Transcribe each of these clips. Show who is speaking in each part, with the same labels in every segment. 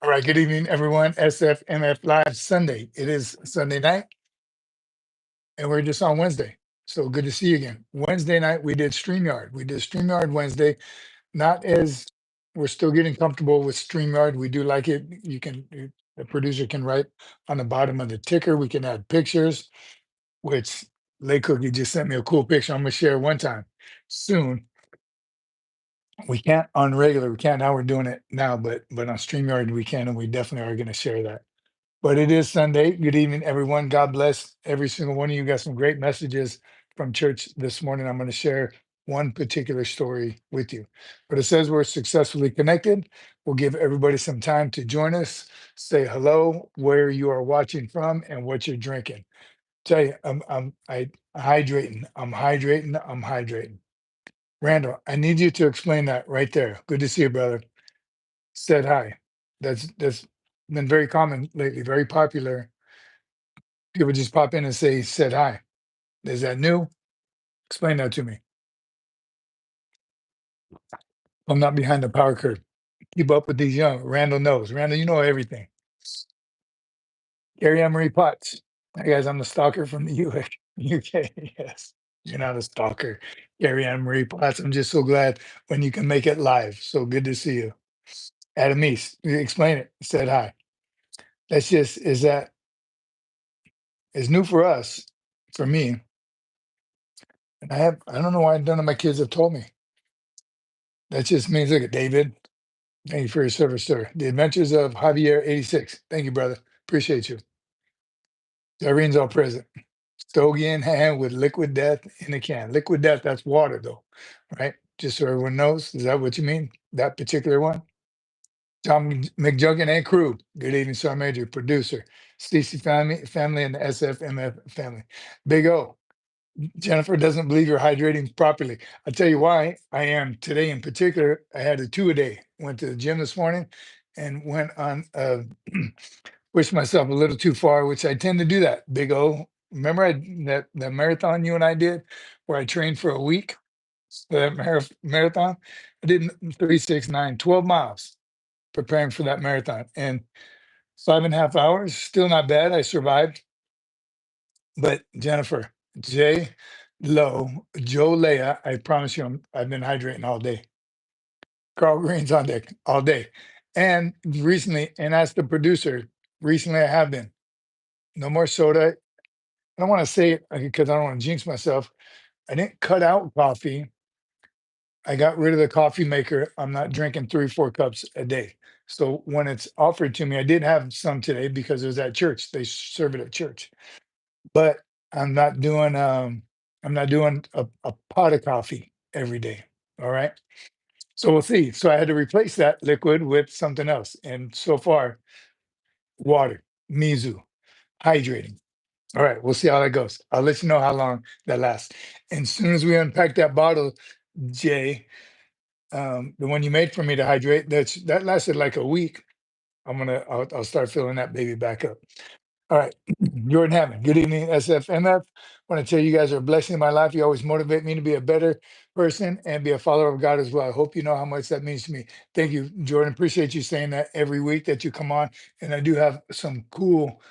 Speaker 1: All right, good evening, everyone. SFMF Live Sunday. It is Sunday night, and we're just on Wednesday. So good to see you again. Wednesday night, we did StreamYard. We did StreamYard Wednesday. Not as we're still getting comfortable with StreamYard. We do like it. The producer can write on the bottom of the ticker. We can add pictures, which Lay Cookie just sent me a cool picture. I'm going to share one time soon. We can't on regular, we can't. Now we're doing it now, but on StreamYard we can, and we definitely are going to share that. But it is Sunday. Good evening, everyone. God bless every single one of you. Got some great messages from church this morning. I'm going to share one particular story with you. But it says we're successfully connected. We'll give everybody some time to join us. Say hello, where you are watching from, and what you're drinking. Tell you, I'm hydrating. I'm hydrating. I'm hydrating. Randall, I need you to explain that right there. Good to see you, brother. Said hi. That's been very common lately, very popular. People just pop in and say, said hi. Is that new? Explain that to me. I'm not behind the power curve. Keep up with these young. Randall knows. Randall, you know everything. Carrie Ann Marie Potts. Hi, guys. I'm the stalker from the UK. Yes. You're not a stalker. Carrie Ann Marie Potts. I'm just so glad when you can make it live. So good to see you. Adam East, explain it. Said hi. That's just, is new for us, for me. And I don't know why none of my kids have told me. That just means, look at David. Thank you for your service, sir. The Adventures of Javier 86. Thank you, brother. Appreciate you. Irene's all present. Stogie in hand with liquid death in a can. Liquid death, that's water, though, right? Just so everyone knows. Is that what you mean? That particular one? Tom McJuggan and crew. Good evening, Sergeant Major, producer. Stacey family, and the SFMF family. Big O. Jennifer doesn't believe you're hydrating properly. I'll tell you why I am today in particular. I had a 2-a-day. Went to the gym this morning and went on pushed myself a little too far, which I tend to do that. Big O. Remember that marathon you and I did where I trained for a week for that marathon? I did 3, 6, 9, 12 miles preparing for that marathon. And 5.5 hours, still not bad. I survived. But Jennifer, Jay, Joe, Leah, I promise you, I've been hydrating all day. Carl Green's on deck all day. And recently, and as the producer, recently I have been. No more soda. I don't want to say it because I don't want to jinx myself. I didn't cut out coffee. I got rid of the coffee maker. I'm not drinking 3, 4 cups a day. So when it's offered to me, I did have some today because it was at church. They serve it at church. But I'm not doing a pot of coffee every day. All right. So we'll see. So I had to replace that liquid with something else. And so far, water, Mizu, hydrating. All right, we'll see how that goes. I'll let you know how long that lasts. And as soon as we unpack that bottle, Jay, the one you made for me to hydrate, that lasted like a week. I'll start filling that baby back up. All right, Jordan Hammond. Good evening, SFMF. Want to tell you guys are a blessing in my life. You always motivate me to be a better person and be a follower of God as well. I hope you know how much that means to me. Thank you, Jordan. Appreciate you saying that every week that you come on. And I do have some cool,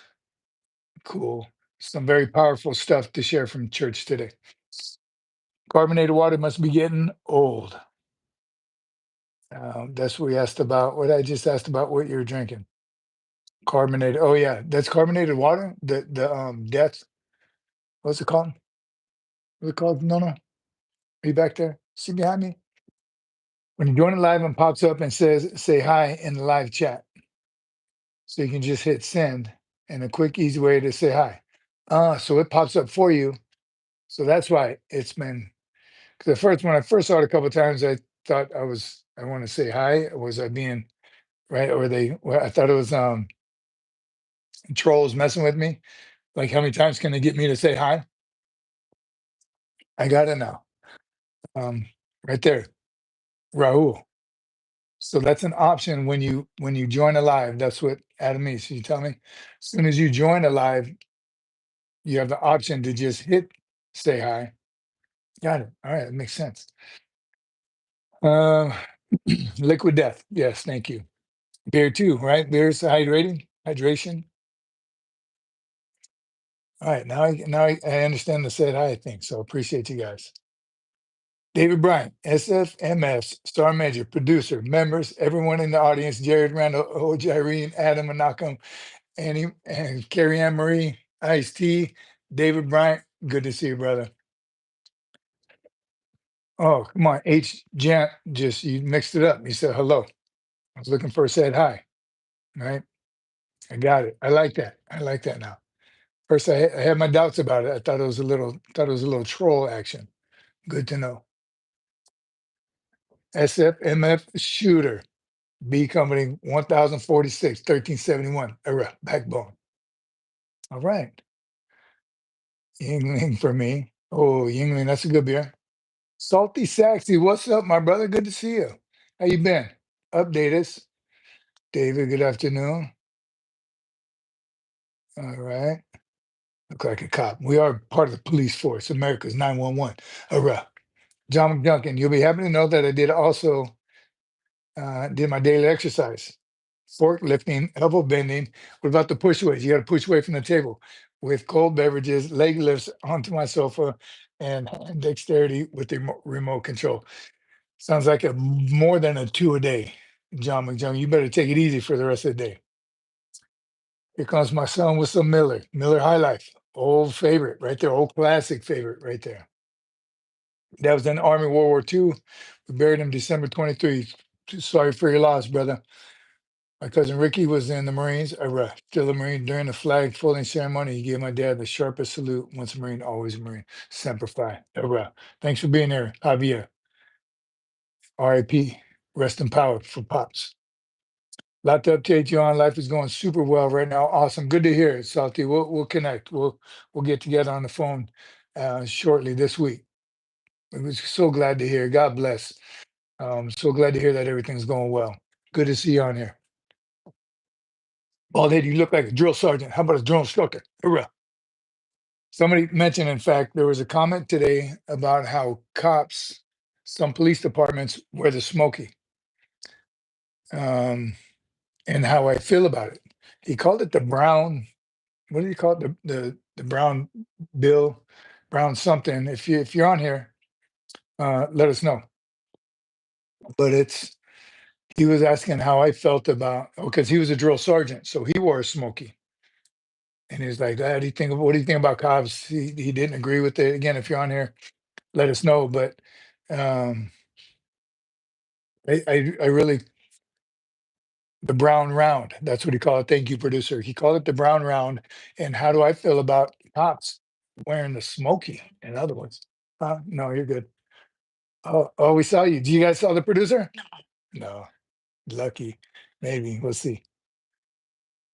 Speaker 1: some very powerful stuff to share from church today. Carbonated water must be getting old. That's what we asked about. What I just asked about what you're drinking. Carbonated. Oh yeah, that's carbonated water. The death. What's it called? What's it called? No. Are you back there? See behind me? When you join the live and pops up and says, say hi in the live chat. So you can just hit send and a quick, easy way to say hi. So it pops up for you. So that's why it's been, because when I first saw it a couple of times, I thought I want to say hi. Was I being right? Or I thought it was trolls messing with me. Like, how many times can they get me to say hi? I got it now. Right there, Rahul. So that's an option when you join a live. That's what Adam means. You tell me. As soon as you join a live, you have the option to just hit say hi. Got it. All right, that makes sense. Uh, Liquid death. Yes, thank you. Beer too, right? Beer's hydration. All right, now I understand the said hi thing, so appreciate you guys. David Bryant, SFMF's Star Major, producer, members, everyone in the audience, Jared Randall, OJ Irene, Adam Anakam, Annie, and Carrie Ann Marie, Ice T, David Bryant, good to see you, brother. Oh, come on, H. Jant, just you mixed it up. You said hello. I was looking for a said hi, right? I got it. I like that. I like that now. First, I had my doubts about it. I thought it was a little troll action. Good to know. SFMF shooter, B Company 1046, 1371, era, backbone. All right. Yingling for me. Oh, Yingling, that's a good beer. Salty Saxy, what's up, my brother? Good to see you. How you been? Update us. David, good afternoon. All right. Look like a cop. We are part of the police force, America's 911. Hurrah. John McDuncan, you'll be happy to know that I did also did my daily exercise. Fork lifting, elbow bending. What about the push weights? You got to push away from the table with cold beverages, leg lifts onto my sofa, and hand dexterity with the remote control. Sounds like more than a 2 a day, John McJohn. You better take it easy for the rest of the day. Here comes my son with some Miller High Life, old favorite right there, old classic favorite right there. That was in the Army World War II. We buried him December 23. Sorry for your loss, brother. My cousin Ricky was in the Marines, still a Marine. During the flag folding ceremony, he gave my dad the sharpest salute. Once a Marine, always a Marine. Semper Fi. Thanks for being here, Javier. RIP. Rest in power for Pops. Lot to update you on. Life is going super well right now. Awesome. Good to hear it, Salty. We'll connect. We'll get together on the phone shortly this week. I was so glad to hear. God bless. So glad to hear that everything's going well. Good to see you on here. Bald head, you look like a drill sergeant. How about a drill instructor? Hurrah. Somebody mentioned, in fact, there was a comment today about how cops, some police departments wear the smoky, and how I feel about it. He called it the brown. What did he call it? The brown bill, brown something. If you're on here, let us know. But he was asking how I felt about, because he was a drill sergeant, so he wore a smoky. And he's like, what do you think about cops? He didn't agree with it. Again, if you're on here, let us know. But um, I really, the brown round, that's what he called it. Thank you, producer. He called it the brown round. And how do I feel about cops wearing the smoky? In other words, no, you're good. Oh, we saw you. Do you guys saw the producer? No, lucky. Maybe we'll see.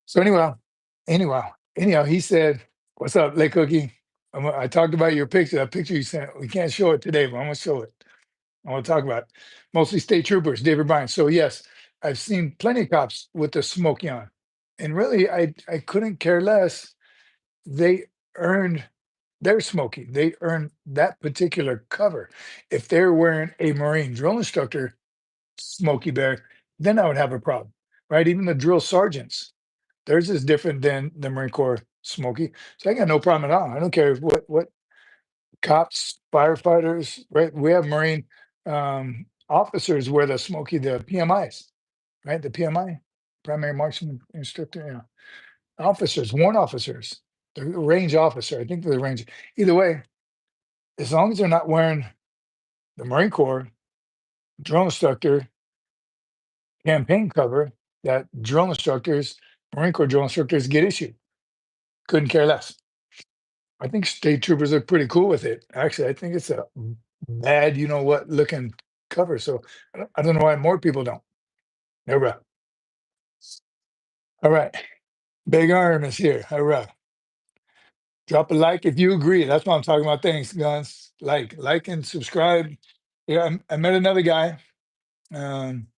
Speaker 1: So anyhow, he said, "What's up, Lake Cookie?" I talked about your picture. That picture you sent. We can't show it today, but I'm gonna show it. I want to talk about it. Mostly state troopers, David Bryan. So yes, I've seen plenty of cops with the smoky on, and really, I couldn't care less. They earned their smoky. They earned that particular cover. If they're wearing a Marine drill instructor smoky bear, then I would have a problem, right? Even the drill sergeants, theirs is different than the Marine Corps smoky. So I got no problem at all. I don't care what cops, firefighters, right? We have Marine officers wear the smoky, the PMIs, right? The PMI, primary marksman instructor, officers, warrant officers, the range officer. I think they're the range. Either way, as long as they're not wearing the Marine Corps drill instructor campaign cover, that drill instructors, Marine Corps drill instructors get issued. Couldn't care less. I think state troopers are pretty cool with it. Actually, I think it's a bad, you know what, looking cover. So I don't know why more people don't. Hurrah. All right. Big Arm is here. Hurrah. Drop a like if you agree. That's what I'm talking about. Thanks, guys. Like and subscribe. Yeah, I met another guy um,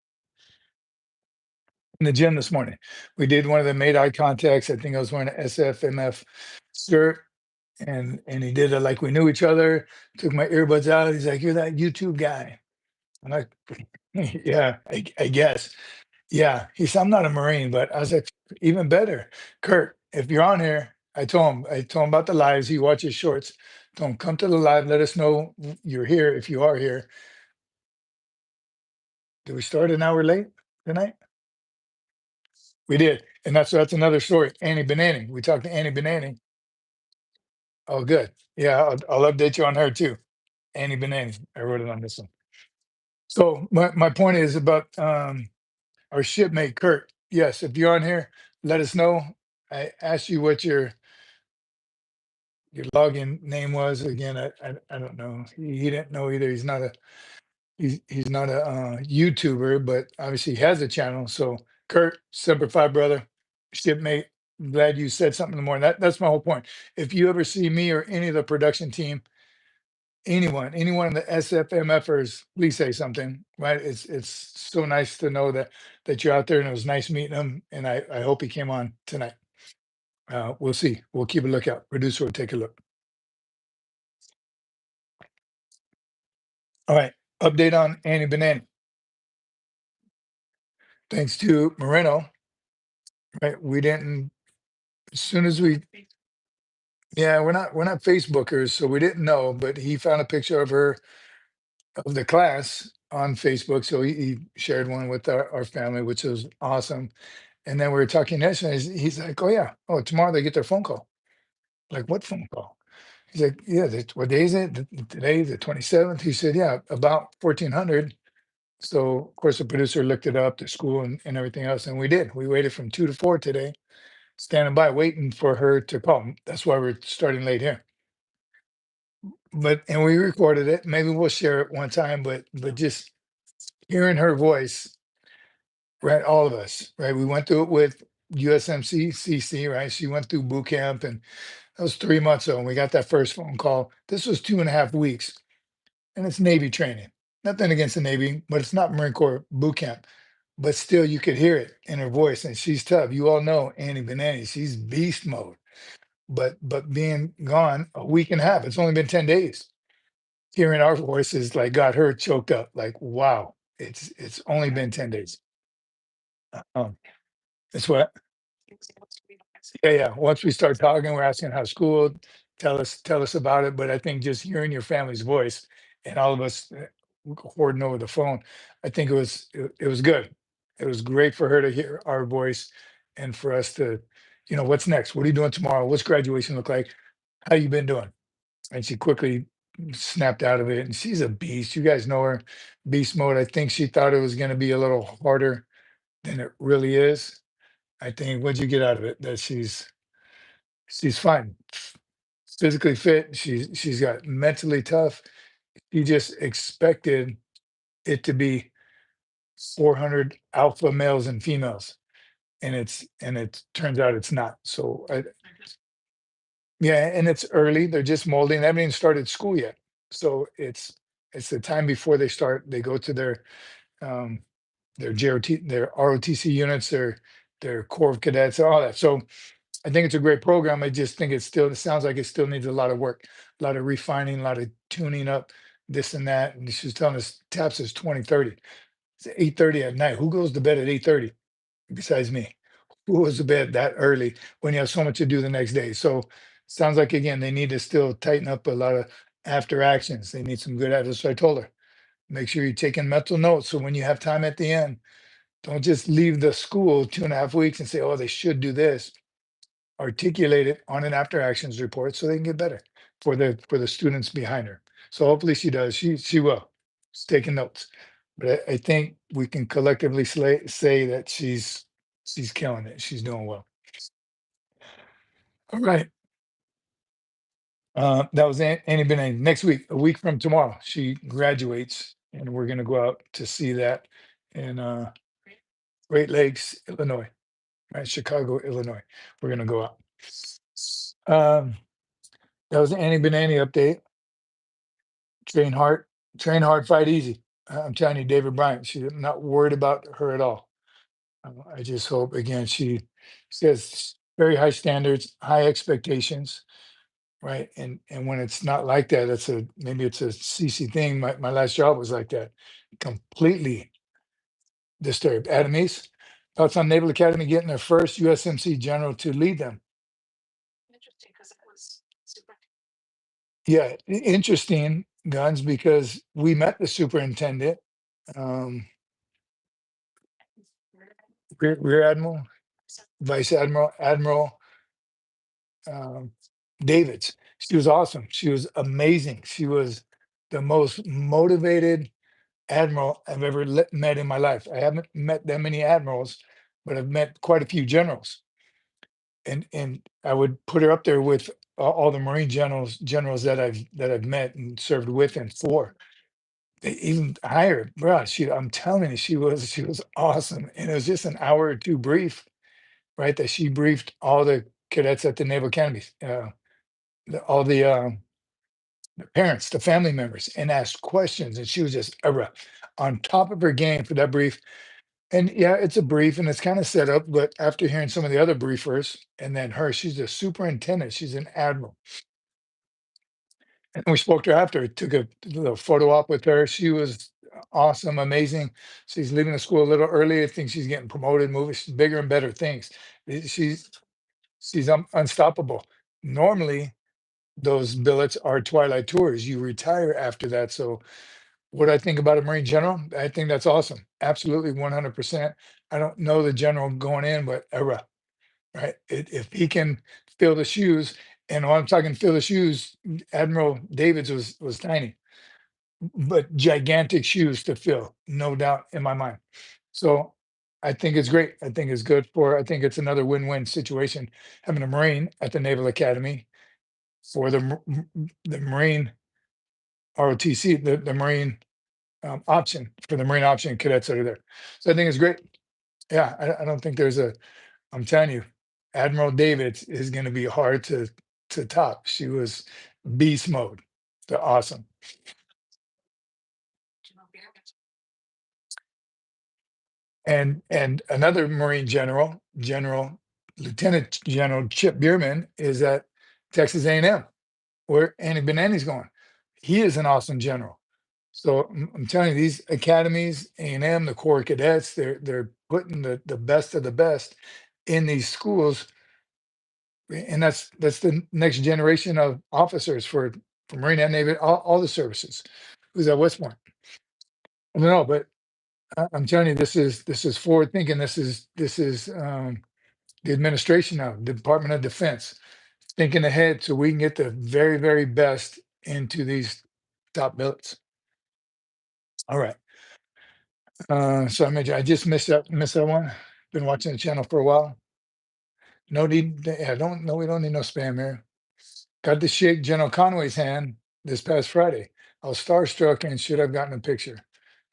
Speaker 1: in the gym this morning. We did one of them, made eye contacts. I think I was wearing an SFMF shirt. And he did it like we knew each other. Took my earbuds out. He's like, "You're that YouTube guy." I'm like, "Yeah, I guess." Yeah, he said, "I'm not a Marine," but I was like, "Even better, Kurt, if you're on here," I told him about the lives. He watches shorts. Told him, "Come to the live. Let us know you're here if you are here." Did we start an hour late tonight? We did, and that's another story. Annie Benani. We talked to Annie Benani. Oh, good. Yeah, I'll update you on her too. Annie Benani. I wrote it on this one. So my point is about our shipmate Kurt. Yes, if you're on here, let us know. I asked you what your login name was again. I don't know. He didn't know either. He's not a YouTuber, but obviously he has a channel. So Kurt, Semper Fi brother, shipmate. Glad you said something in the morning. That's my whole point. If you ever see me or any of the production team, anyone in the SFMF-ers, please say something. Right? It's so nice to know that you're out there, and it was nice meeting him. And I hope he came on tonight. We'll see. We'll keep a lookout. Producer will take a look. All right. Update on Annie Banana. Thanks to Moreno, right? We didn't as soon as we yeah, we're not Facebookers, so we didn't know, but he found a picture of her of the class on Facebook. So he shared one with our family, which was awesome. And then we were talking yesterday. He's like, "Oh yeah, oh tomorrow they get their phone call." Like, what phone call? He's like, "Yeah, what day is it? Today, the 27th." He said, "Yeah, about 1400." So of course the producer looked it up, the school and everything else, and we did. We waited from 2 to 4 today, standing by, waiting for her to call. That's why we're starting late here. But and we recorded it. Maybe we'll share it one time, but just hearing her voice, right? All of us, right? We went through it with USMC CC, right? She went through boot camp, and that was 3 months ago. And we got that first phone call. This was 2.5 weeks, and it's Navy training. Nothing against the Navy, but it's not Marine Corps boot camp. But still, you could hear it in her voice, and she's tough. You all know Annie Benani. She's beast mode. But being gone a week and a half, it's only been 10 days. Hearing our voices like got her choked up. Like, wow, it's only been 10 days. Um, it's what yeah. Once we start talking, we're asking how school, tell us about it. But I think just hearing your family's voice and all of us hoarding over the phone, I think it was good. It was great for her to hear our voice and for us to, what's next? What are you doing tomorrow? What's graduation look like? How you been doing? And she quickly snapped out of it. And she's a beast. You guys know her, beast mode. I think she thought it was going to be a little harder than it really is. I think what'd you get out of it? That she's fine, physically fit. She's got mentally tough. You just expected it to be 400 alpha males and females, and it turns out it's not. So yeah, and it's early. They're just molding. They haven't even started school yet. So it's the time before they start. They go to um their JRT, their ROTC units, their Corps of Cadets, all that. So I think it's a great program. I just think it sounds like it still needs a lot of work, a lot of refining, a lot of tuning up, this and that. And she's telling us TAPS is 2030. It's 8:30 at night. Who goes to bed at 8:30 besides me? Who goes to bed that early when you have so much to do the next day? So sounds like again, they need to still tighten up a lot of after actions. They need some good after. So I told her, make sure you're taking mental notes. So when you have time at the end, don't just leave the school 2.5 weeks and say, oh, they should do this. Articulate it on an after actions report so they can get better for the students behind her. So hopefully she does. She will. She's taking notes. But I think we can collectively say that she's killing it. She's doing well. All right. That was Annie Benet. Next week, a week from tomorrow, she graduates, and we're going to go out to see that in Great Lakes, Illinois, right? Chicago, Illinois. We're going to go out. Um, that was the Annie Benani update. Train hard, train hard, fight easy. I'm telling you, David Bryant, she's not worried about her at all. I just hope again she has very high standards, high expectations, right? And when it's not like that, maybe it's a CC thing. My last job was like that, completely disturbed. Adam East, Thoughts on Naval Academy getting their first USMC general to lead them? Yeah, interesting, Guns, because we met the superintendent, um, Rear Admiral, Vice Admiral, Admiral um, Davids. She was awesome. She was amazing. She was the most motivated admiral I've ever met in my life. I haven't met that many admirals, but I've met quite a few generals. And I would put her up there with all the Marine generals that I've met and served with and for. Even higher, bro. I'm telling you, she was awesome. And it was just an hour or two brief, right? That she briefed all the cadets at the Naval Academy, all the parents, the family members, and asked questions. And she was just on top of her game for that brief. And yeah, it's a brief and it's kind of set up, but after hearing some of the other briefers and then her, she's a superintendent, she's an admiral. And we spoke to her after, took a little photo op with her. She was awesome, amazing. She's leaving the school a little early. I think she's getting promoted, moving, she's bigger and better things. She's unstoppable. Normally, those billets are twilight tours. You retire after that. So what I think about a Marine general, I think that's awesome. Absolutely 100%. I don't know the general going in, but right? If he can fill the shoes, and when I'm talking fill the shoes, Admiral Davids was tiny, but gigantic shoes to fill, no doubt in my mind. So I think it's great. I think it's good for. I think it's another win-win situation having a Marine at the Naval Academy for the Marine ROTC, the Marine option for the Marine option cadets that are there. So I think it's great. Yeah, I don't think there's a. I'm telling you, Admiral Davids is going to be hard to top. She was beast mode. They're awesome. And another Marine general, General Lieutenant General Chip Bierman, is at Texas A&M, where Annie Benani's going. He is an awesome general. So I'm telling you, these academies, A&M, the Corps Cadets, they're putting the best of the best in these schools, and that's the next generation of officers for Marine and Navy, all the services. Who's at West Point? I don't know, but I'm telling you, this is forward thinking. This is the administration now, Department of Defense, thinking ahead so we can get the very, very best into these top billets. All right. So I just missed that one. Been watching the channel for a while. No need, yeah, don't no, we don't need no spam here. Got to shake General Conway's hand this past Friday. I was starstruck and should have gotten a picture.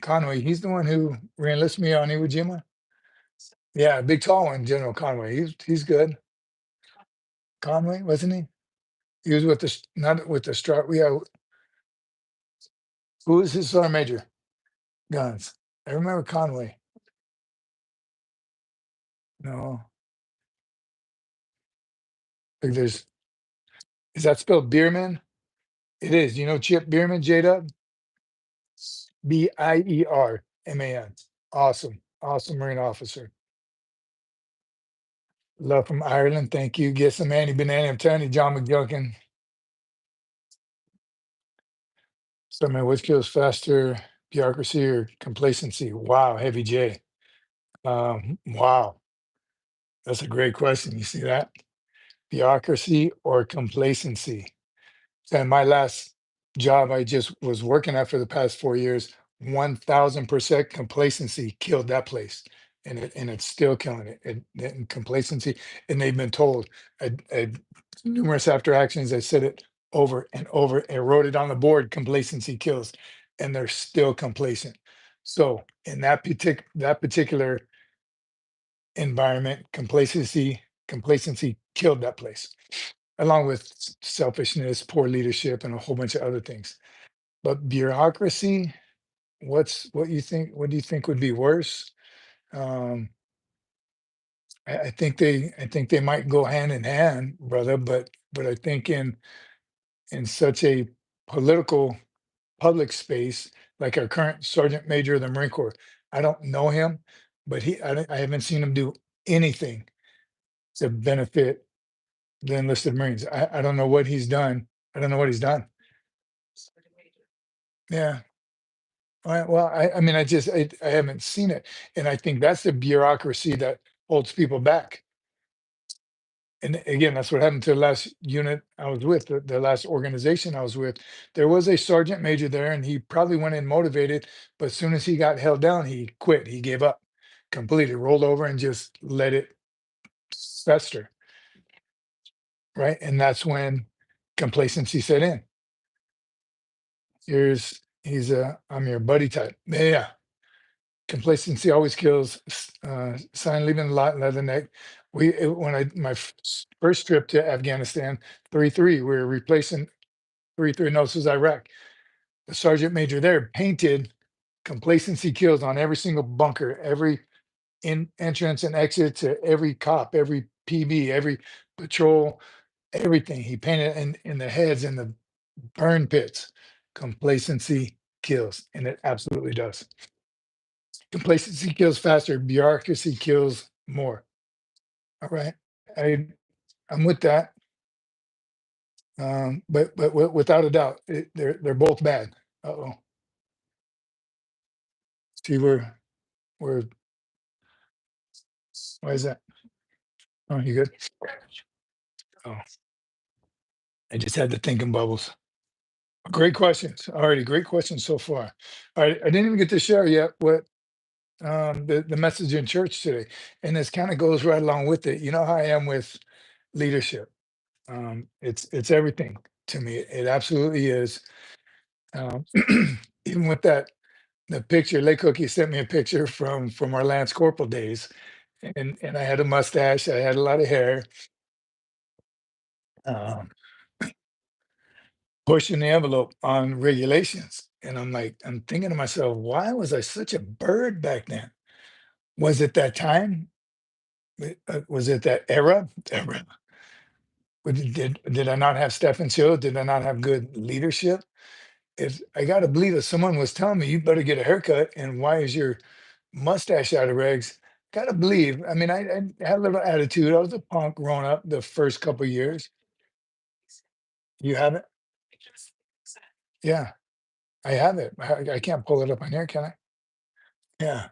Speaker 1: Conway, he's the one who re-enlisted me on Iwo Jima. Yeah, big tall one, General Conway. He's good. Conway, wasn't he? He was with not with the Strat. Who was his sergeant major? Guns. I remember Conway. No, like is that spelled Bierman? It is. You know Chip Bierman, J-Dub? Bierman. Awesome. Awesome Marine officer. Love from Ireland. Thank you. Get some Annie Banana. I'm telling you, John McJunkin. So, man, which kills faster, bureaucracy or complacency? Wow, Heavy J. Wow, that's a great question. You see that? Bureaucracy or complacency? And my last job I just was working at for the past 4 years, 1000% complacency killed that place. And it's still killing it. And complacency, and they've been told numerous after actions. I said it over and over and wrote it on the board. Complacency kills, and they're still complacent. So in that particular environment, complacency killed that place, along with selfishness, poor leadership, and a whole bunch of other things. But bureaucracy, what do you think would be worse? Um, I think they might go hand in hand, brother, but I think in such a political public space, like our current Sergeant Major of the Marine Corps, I don't know him, but I haven't seen him do anything to benefit the enlisted Marines. I don't know what he's done. I don't know what he's done. Yeah. Well, I mean, I haven't seen it, and I think that's the bureaucracy that holds people back. And again, that's what happened to the last unit I was with, the last organization I was with. There was a sergeant major there, and he probably went in motivated, but as soon as he got held down, he quit. He gave up completely, rolled over, and just let it fester. Right, and that's when complacency set in. He's a I'm your buddy type. Yeah, complacency always kills. Sign leaving a lot leatherneck. When I my first trip to Afghanistan, 3-3, we were replacing 3-3. No, this was Iraq. The sergeant major there painted complacency kills on every single bunker, every entrance and exit to every cop, every PB, every patrol, everything. He painted in the heads and the burn pits. Complacency kills, and it absolutely does. Complacency kills faster, bureaucracy kills more. All right. I I'm with that. But without a doubt, they're both bad. Uh-oh. See, we're why is that? Oh, you good? Oh, I just had to think in bubbles. Great questions. Alrighty, great questions so far. All right, I didn't even get to share yet what the message in church today, and this kind of goes right along with it. You know how I am with leadership. It's everything to me. It absolutely is. Um, even with that, the picture, Lay Cookie sent me a picture from our Lance Corporal days, and I had a mustache, I had a lot of hair, um, pushing the envelope on regulations. And I'm like, I'm thinking to myself, why was I such a bird back then? Was it that time? Was it that era? Era. Did I not have Stephen Show? Did I not have good leadership? If I got to believe that someone was telling me you better get a haircut, and why is your mustache out of regs? Got to believe. I mean, I had a little attitude. I was a punk growing up the first couple years. You have it? Yeah, I have it. I can't pull it up on here, can I? Yeah.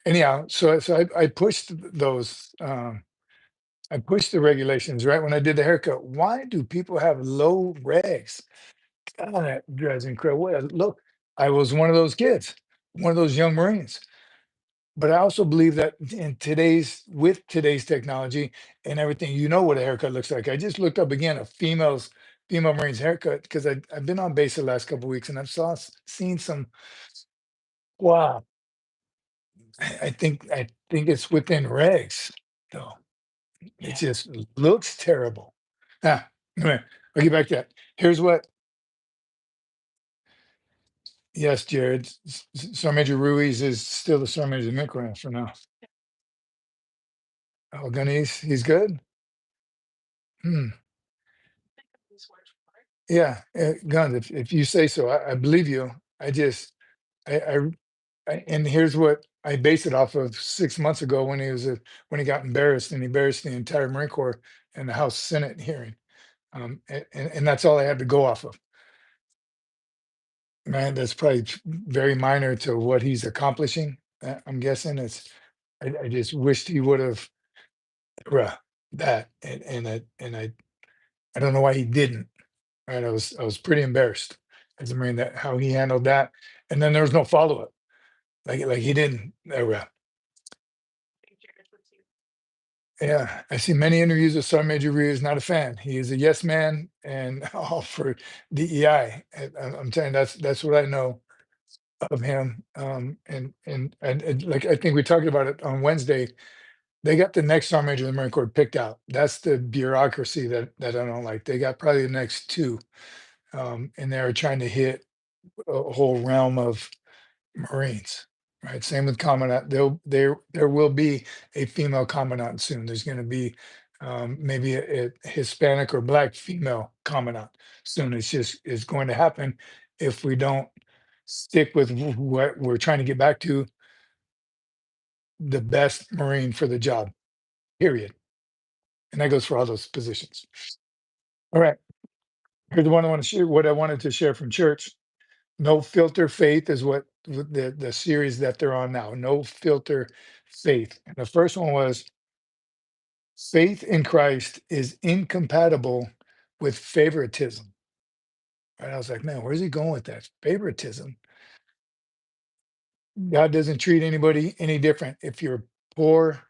Speaker 1: Anyhow, so I pushed those. I pushed the regulations right when I did the haircut. Why do people have low regs? God, that drives me crazy. Look, I was one of those kids, one of those young Marines. But I also believe that in with today's technology and everything, you know what a haircut looks like. I just looked up again a female Marine's haircut because I've been on base the last couple of weeks and seen some. Wow, I think it's within regs though. It just looks terrible. Anyway, I'll get back to that. Here's what. Yes, Jared. Sergeant Major Ruiz is still the Sergeant Major Micron for now. Oh, Gunny's he's good. Hmm. Yeah, Guns, if you say so, I believe you. I just, I, and here's what I base it off of 6 months ago when he got embarrassed and he embarrassed the entire Marine Corps in the House Senate hearing. And that's all I had to go off of. Man, that's probably very minor to what he's accomplishing. I'm guessing I just wished he would have, bruh, that, I don't know why he didn't. Right, I was pretty embarrassed as a Marine that how he handled that, and then there was no follow-up. Like he didn't yeah, I see many interviews with Sergeant Major Rhea is not a fan. He is a yes man and all for DEI. And I'm telling you, that's what I know of him. And like I think we talked about it on Wednesday. They got the next Sergeant Major of the Marine Corps picked out. That's the bureaucracy that I don't like. They got probably the next two, and they're trying to hit a whole realm of Marines, right? Same with commandant. There will be a female commandant soon. There's going to be maybe a Hispanic or Black female commandant soon. It's going to happen if we don't stick with what we're trying to get back to the best Marine for the job, period. And that goes for all those positions. All right. Here's the one I want to share, what I wanted to share from church. No Filter Faith is what the series that they're on now. No Filter Faith. And the first one was faith in Christ is incompatible with favoritism. And I was like, man, where's he going with that? Favoritism. God doesn't treat anybody any different. If you're poor,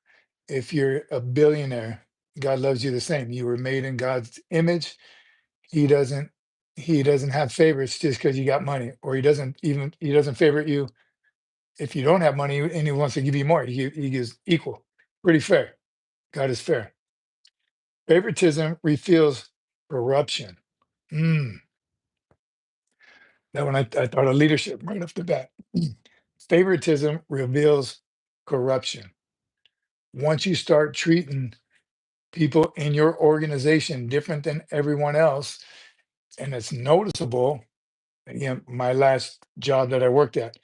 Speaker 1: if you're a billionaire, God loves you the same. You were made in God's image. He doesn't he doesn't have favorites just because you got money, or he doesn't favorite you if you don't have money and he wants to give you more. He gives equal. Pretty fair. God is fair. Favoritism reveals corruption. Mm, that one I thought of leadership right off the bat. Favoritism reveals corruption. Once you start treating people in your organization different than everyone else, and it's noticeable, again, my last job that I worked at,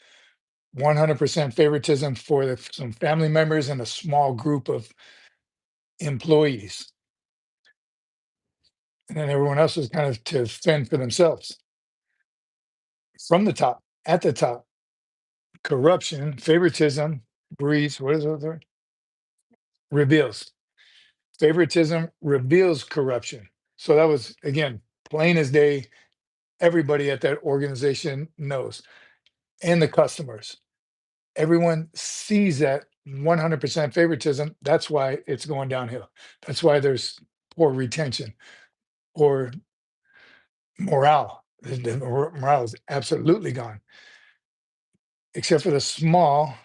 Speaker 1: 100% favoritism for some family members and a small group of employees. And then everyone else was kind of to fend for themselves. From the top, at the top, corruption, favoritism breeds, what is the word? Reveals. Favoritism reveals corruption. So that was, again, plain as day. Everybody at that organization knows, and the customers. Everyone sees that 100% favoritism. That's why it's going downhill. That's why there's poor retention or morale. The morale is absolutely gone, except for the small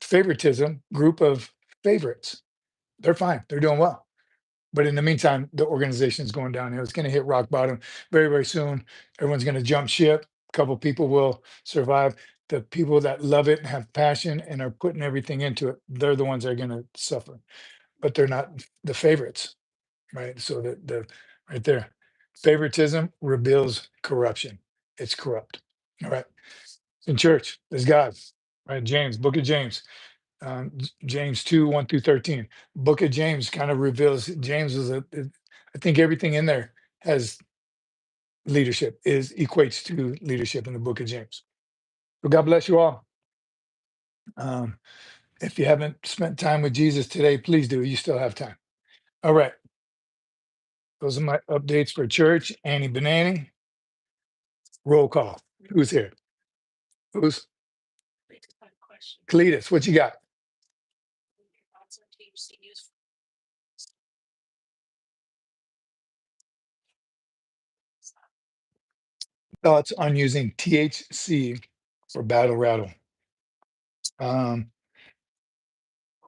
Speaker 1: favoritism group of favorites. They're fine. They're doing well. But in the meantime, the organization is going downhill. It's going to hit rock bottom very, very soon. Everyone's going to jump ship. A couple people will survive. The people that love it and have passion and are putting everything into it, they're the ones that are going to suffer. But they're not the favorites, right? So the right there, favoritism reveals corruption. It's corrupt. All right. In church, there's God, right? James, Book of James, James 2, 1 through 13. Book of James kind of reveals James is I think everything in there has leadership, is equates to leadership in the book of James. So God bless you all. Um, if you haven't spent time with Jesus today, please do. You still have time. All right. Those are my updates for church. Annie Benani, roll call. Who's here? Who's Cletus? What you got? Thoughts on using THC for battle rattle? Um,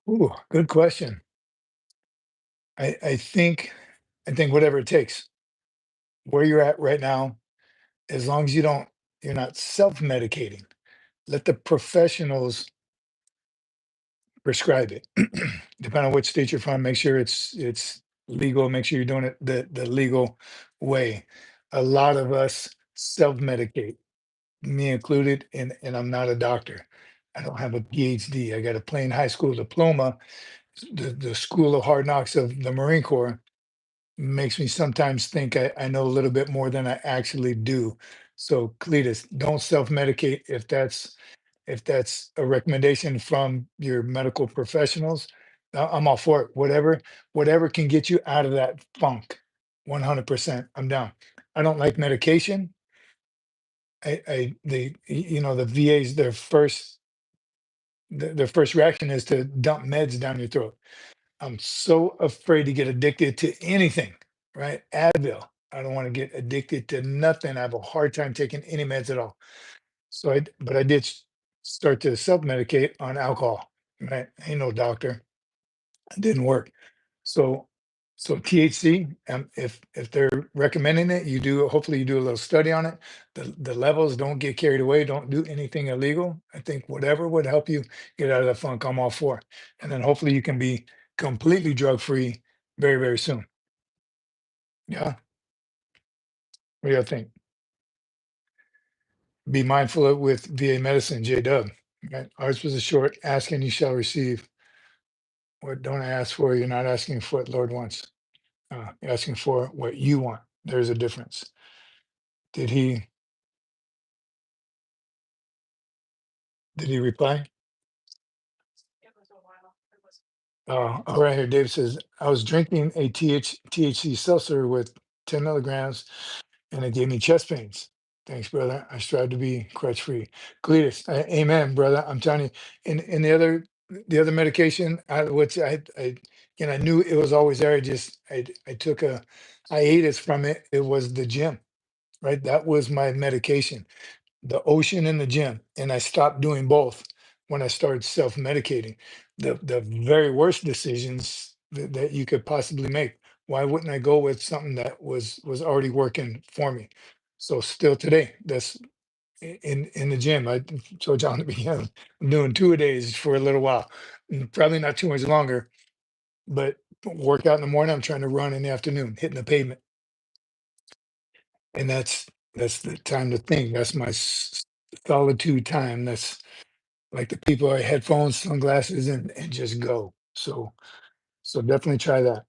Speaker 1: ooh, good question. I think whatever it takes. Where you're at right now, as long as you're not self-medicating. Let the professionals prescribe it. Depending on which state you're from, make sure it's legal. Make sure you're doing it the legal way. A lot of us self-medicate, me included, and I'm not a doctor. I don't have a PhD. I got a plain high school diploma. The School of Hard Knocks of the Marine Corps makes me sometimes think I know a little bit more than I actually do. So Cletus, don't self-medicate if that's a recommendation from your medical professionals. I'm all for it. Whatever can get you out of that funk. 100%. I'm down. I don't like medication. The VA's their first reaction is to dump meds down your throat. I'm so afraid to get addicted to anything, right? Advil. I don't want to get addicted to nothing. I have a hard time taking any meds at all. But I did start to self-medicate on alcohol, right? Ain't no doctor. It didn't work. So, so THC, if they're recommending it, hopefully you do a little study on it. The levels, don't get carried away. Don't do anything illegal. I think whatever would help you get out of that funk, I'm all for. And then hopefully you can be completely drug free very, very soon. Yeah. What do you think? Be mindful of with VA medicine, J Dub. Right? Ours was a short, ask and you shall receive. What don't ask for, you're not asking for what Lord wants. You're asking for what you want. There's a difference. Did he did he reply? All right here. Dave says, I was drinking a THC seltzer with 10 milligrams and it gave me chest pains. Thanks, brother. I strive to be crutch free. Cletus, amen, brother. I'm telling you. In the other medication, and I knew it was always there. I took a hiatus from it. It was the gym, right? That was my medication, the ocean and the gym, and I stopped doing both when I started self-medicating. The very worst decisions that you could possibly make. Why wouldn't I go with something that was already working for me? So still today, that's in the gym. I told John at the beginning, I'm doing 2 a days for a little while, probably not too much longer, but work out in the morning. I'm trying to run in the afternoon, hitting the pavement, and that's the time to think. That's my solitude time. That's like the people are headphones, sunglasses, and just go. So definitely try that.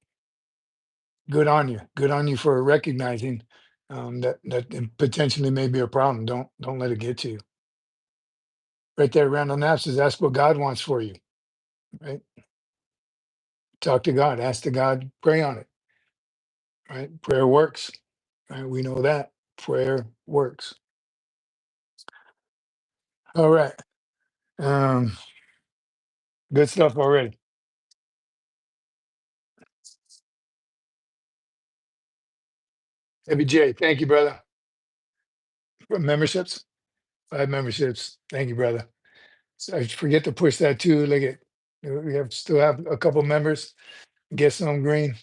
Speaker 1: Good on you. Good on you for recognizing that it potentially may be a problem. Don't let it get to you. Right there, Randall Knapp says, ask what God wants for you. Right? Talk to God. Ask the God. Pray on it. Right? Prayer works. Right? We know that prayer works. All right. Um, good stuff already. Heavy J, thank you, brother. For memberships, 5 memberships. Thank you, brother. So I forget to push that too. Look at we have still have a couple members. Get some green.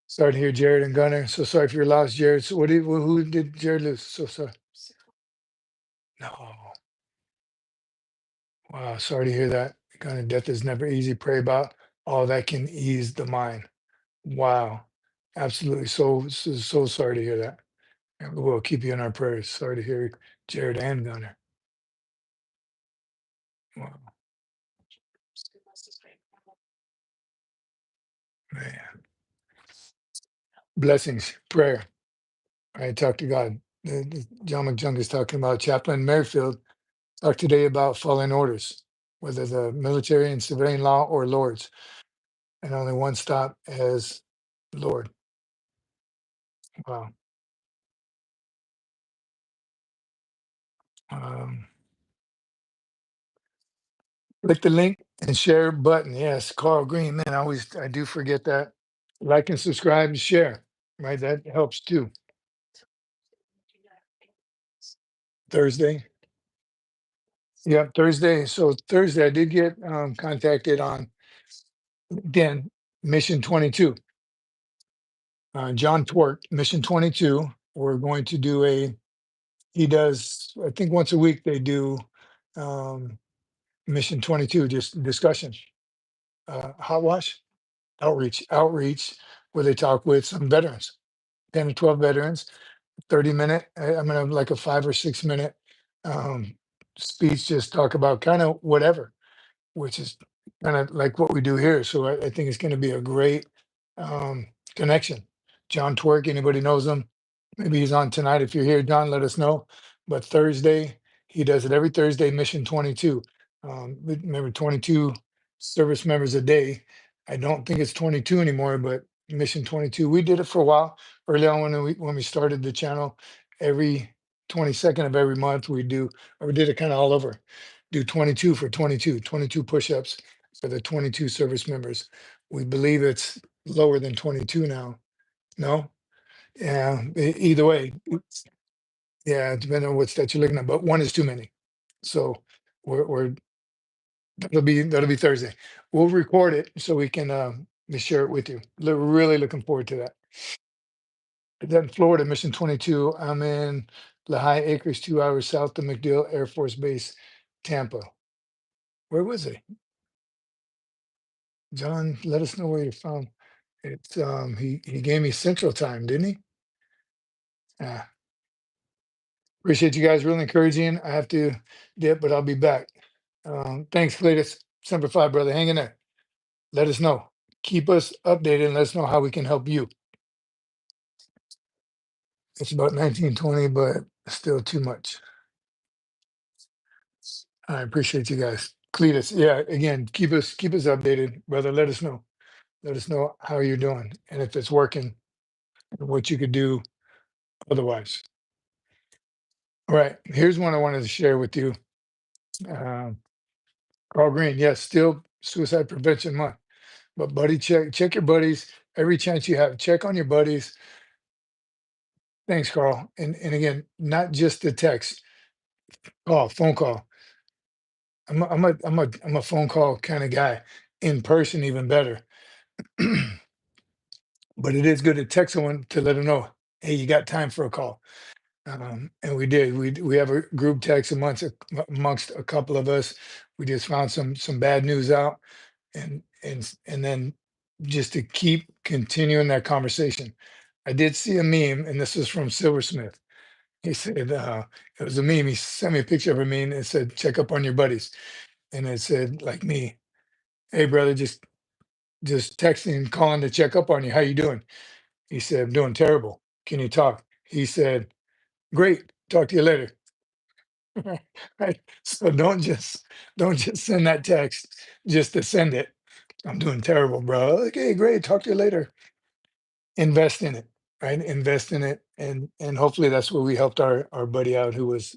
Speaker 1: Sorry to hear Jared and Gunner. So sorry for your loss, Jared. So who did Jared lose? So sorry. No. Wow, sorry to hear that. Kind of death is never easy. Pray about all that can ease the mind. Wow. Absolutely. So sorry to hear that. And we'll keep you in our prayers. Sorry to hear Jared and Gunner. Wow, man. Blessings, prayer. I talk to God. John McJunk is talking about Chaplain Merrifield. Talk today about following orders, whether the military and civilian law or Lord's, and only one stop as Lord. Wow. Um, click the link and share button. Yes, Carl Green. Man, I do forget that. Like and subscribe and share. Right, that helps too. Thursday. Yeah, Thursday. So Thursday, I did get contacted on again Mission 22. John Twort, Mission 22. We're going to do he does, I think once a week they do um, Mission 22, just discussion, hot wash, outreach, where they talk with some veterans, 10 to 12 veterans, 30-minute. I'm gonna have like a 5 or 6 minute um, speech, just talk about kind of whatever, which is kind of like what we do here. So I think it's going to be a great um, connection. John Twerk, anybody knows him? Maybe he's on tonight. If you're here, John, let us know. But Thursday, he does it every Thursday, Mission 22. Remember, 22 service members a day. I don't think it's 22 anymore, but Mission 22. We did it for a while early on when we started the channel. Every 22nd of every month, or we did it kind of all over, do 22 for 22 push-ups for the 22 service members. We believe it's lower than 22 now. No? Yeah, either way, yeah, depending on what stat you're looking at, but one is too many. So we're that'll be Thursday. We'll record it so we can share it with you. Really looking forward to that. Then Florida, Mission 22. I'm in Lehigh Acres, 2 hours south of MacDill Air Force Base, Tampa. Where was it? John, let us know where you found. It's he gave me Central Time, didn't he? Yeah. Appreciate you guys, really encouraging. I have to dip, but I'll be back. Thanks, Cletus. Semper Fi, brother. Hang in there. Let us know. Keep us updated and let us know how we can help you. It's about 1920, but still too much. I appreciate you guys. Cletus, yeah, again, keep us updated, brother. Let us know. Let us know how you're doing and if it's working and what you could do otherwise. All right. Here's one I wanted to share with you. Um, Carl Green, yes, still suicide prevention month. But buddy, check your buddies every chance you have. Check on your buddies. Thanks, Carl. And again, not just the text, call, phone call. I'm a phone call kind of guy. In person, even better. But it is good to text someone to let them know, hey, you got time for a call. And we did. We have a group text amongst a couple of us. We just found some bad news out, and then just to keep continuing that conversation. I did see a meme, and this was from Silversmith. He said it was a meme. He sent me a picture of a meme and said, "Check up on your buddies." And it said, like me, "Hey brother, just texting, calling to check up on you. How you doing?" He said, "I'm doing terrible. Can you talk?" He said, "Great. Talk to you later." Right. So don't just send that text just to send it. I'm doing terrible, bro. Okay, great. Talk to you later. Invest in it, right? Invest in it, and hopefully that's where we helped our buddy out who was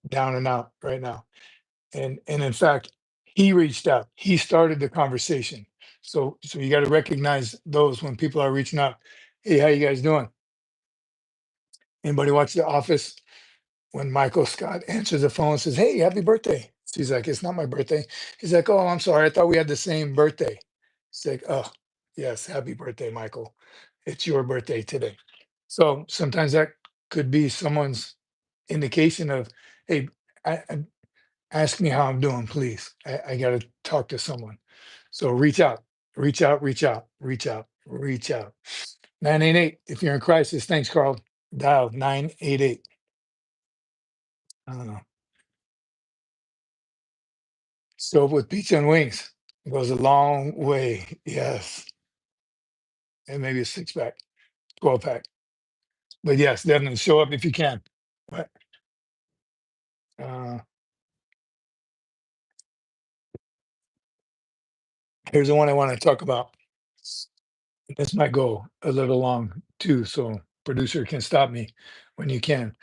Speaker 1: down and out right now. And in fact, he reached out. He started the conversation. So you got to recognize those when people are reaching out. Hey, how you guys doing? Anybody watch The Office? When Michael Scott answers the phone and says, "Hey, happy birthday." She's like, "It's not my birthday." He's like, "Oh, I'm sorry. I thought we had the same birthday." It's like, "Oh, yes, happy birthday, Michael. It's your birthday today." So sometimes that could be someone's indication of, "Hey, ask me how I'm doing, please. I got to talk to someone." So reach out, reach out, reach out, reach out, reach out. 988. If you're in crisis, thanks, Carl. Dial 988. Uh, Stove with pizza and wings goes a long way. Yes. And maybe a six pack, 12 pack. But yes, definitely show up if you can. But uh, here's the one I want to talk about. This might go a little long too, so producer can stop me when you can.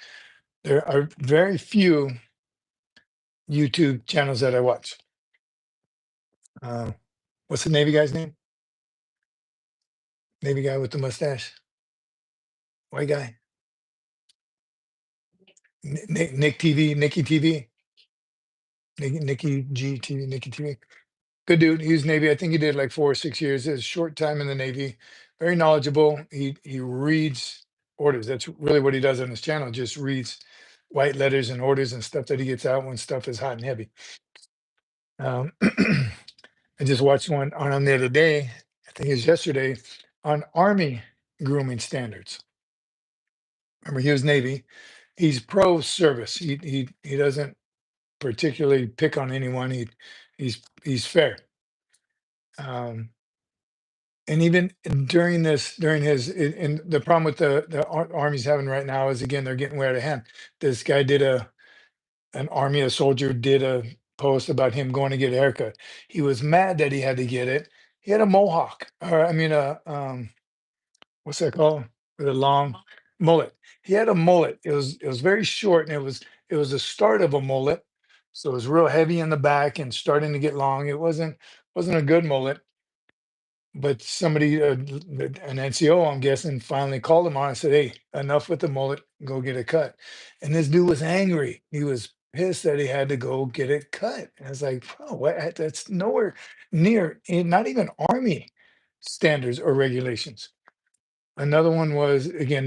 Speaker 1: There are very few YouTube channels that I watch. Uh, what's the Navy guy's name? Navy guy with the mustache, white guy. Nick TV, Nikki TV, Nikki G TV, Nikki TV. Good dude. He was Navy. I think he did like 4 or 6 years. His short time in the Navy. Very knowledgeable. He reads orders. That's really what he does on his channel. Just reads white letters and orders and stuff that he gets out when stuff is hot and heavy. I just watched one on him the other day. I think it was yesterday on Army grooming standards. Remember, he was Navy. He's pro service. He doesn't particularly pick on anyone. He's fair. Um, and even during his and the problem with the army's having right now is, again, they're getting way out of hand. This guy did a soldier did a post about him going to get a haircut. He was mad that he had to get it. He had a mohawk, or I mean what's that called, with a long mullet. He had a mullet. It was very short, and it was the start of a mullet, so it was real heavy in the back and starting to get long. It wasn't a good mullet. But somebody, an NCO, I'm guessing, finally called him on and said, "Hey, enough with the mullet, go get it cut." And this dude was angry. He was pissed that he had to go get it cut. And I was like, "Bro, what? That's nowhere near, not even Army standards or regulations." Another one was, again,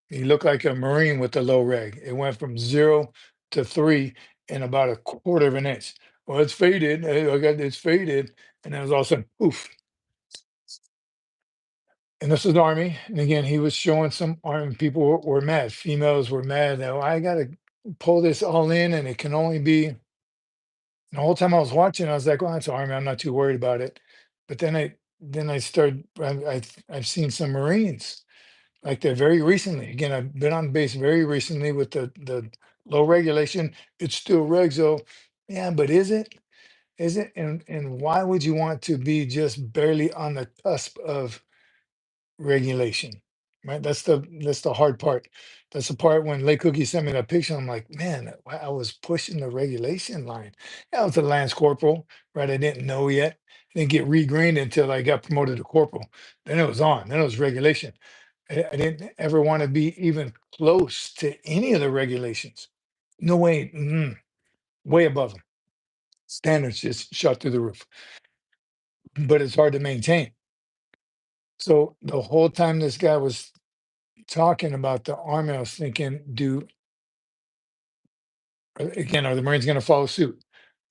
Speaker 1: he looked like a Marine with the low reg. It went from 0 to 3 in about a quarter of an inch. Well, it's faded. I got it's faded. And then it was all of a sudden, oof. And this was Army. And again, he was showing some Army people were mad. Females were mad that, "Oh, I got to pull this all in, and it can only be The whole time I was watching, I was like, "Well, that's Army. I'm not too worried about it." But then I started. I've seen some Marines like that very recently. Again, I've been on base very recently with the low regulation. It's still regs though. Yeah, but is it? Is it? And why would you want to be just barely on the cusp of regulation? Right? That's the hard part. That's the part when Lake Cookie sent me that picture. I'm like, man, I was pushing the regulation line. I was a lance corporal, right? I didn't know yet. Didn't get regreened until I got promoted to corporal. Then it was on. Then it was regulation. I didn't ever want to be even close to any of the regulations. No way, way above them. Standards just shot through the roof, but it's hard to maintain. So the whole time this guy was talking about the Army, I was thinking, again, are the Marines going to follow suit?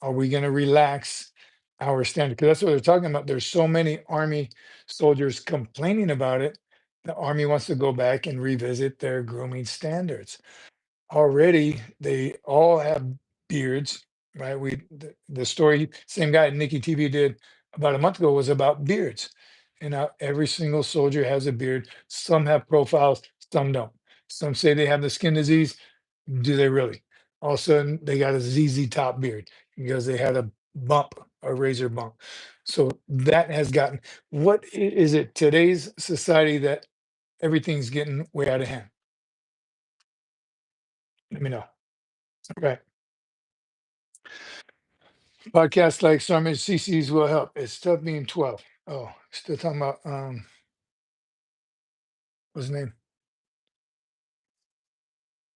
Speaker 1: Are we going to relax our standard? Because that's what they're talking about. There's so many Army soldiers complaining about it. The Army wants to go back and revisit their grooming standards. Already they all have beards, right? The story, same guy Nikki TV did about a month ago was about beards. And now every single soldier has a beard. Some have profiles, some don't. Some say they have the skin disease. Do they really? All of a sudden they got a ZZ top beard because they had a bump, a razor bump. So that has gotten, is it today's society that everything's getting way out of hand? Let me know. Okay. Podcasts like SgtMaj Cece's will help. It's tough being 12. Oh, still talking about what's his name?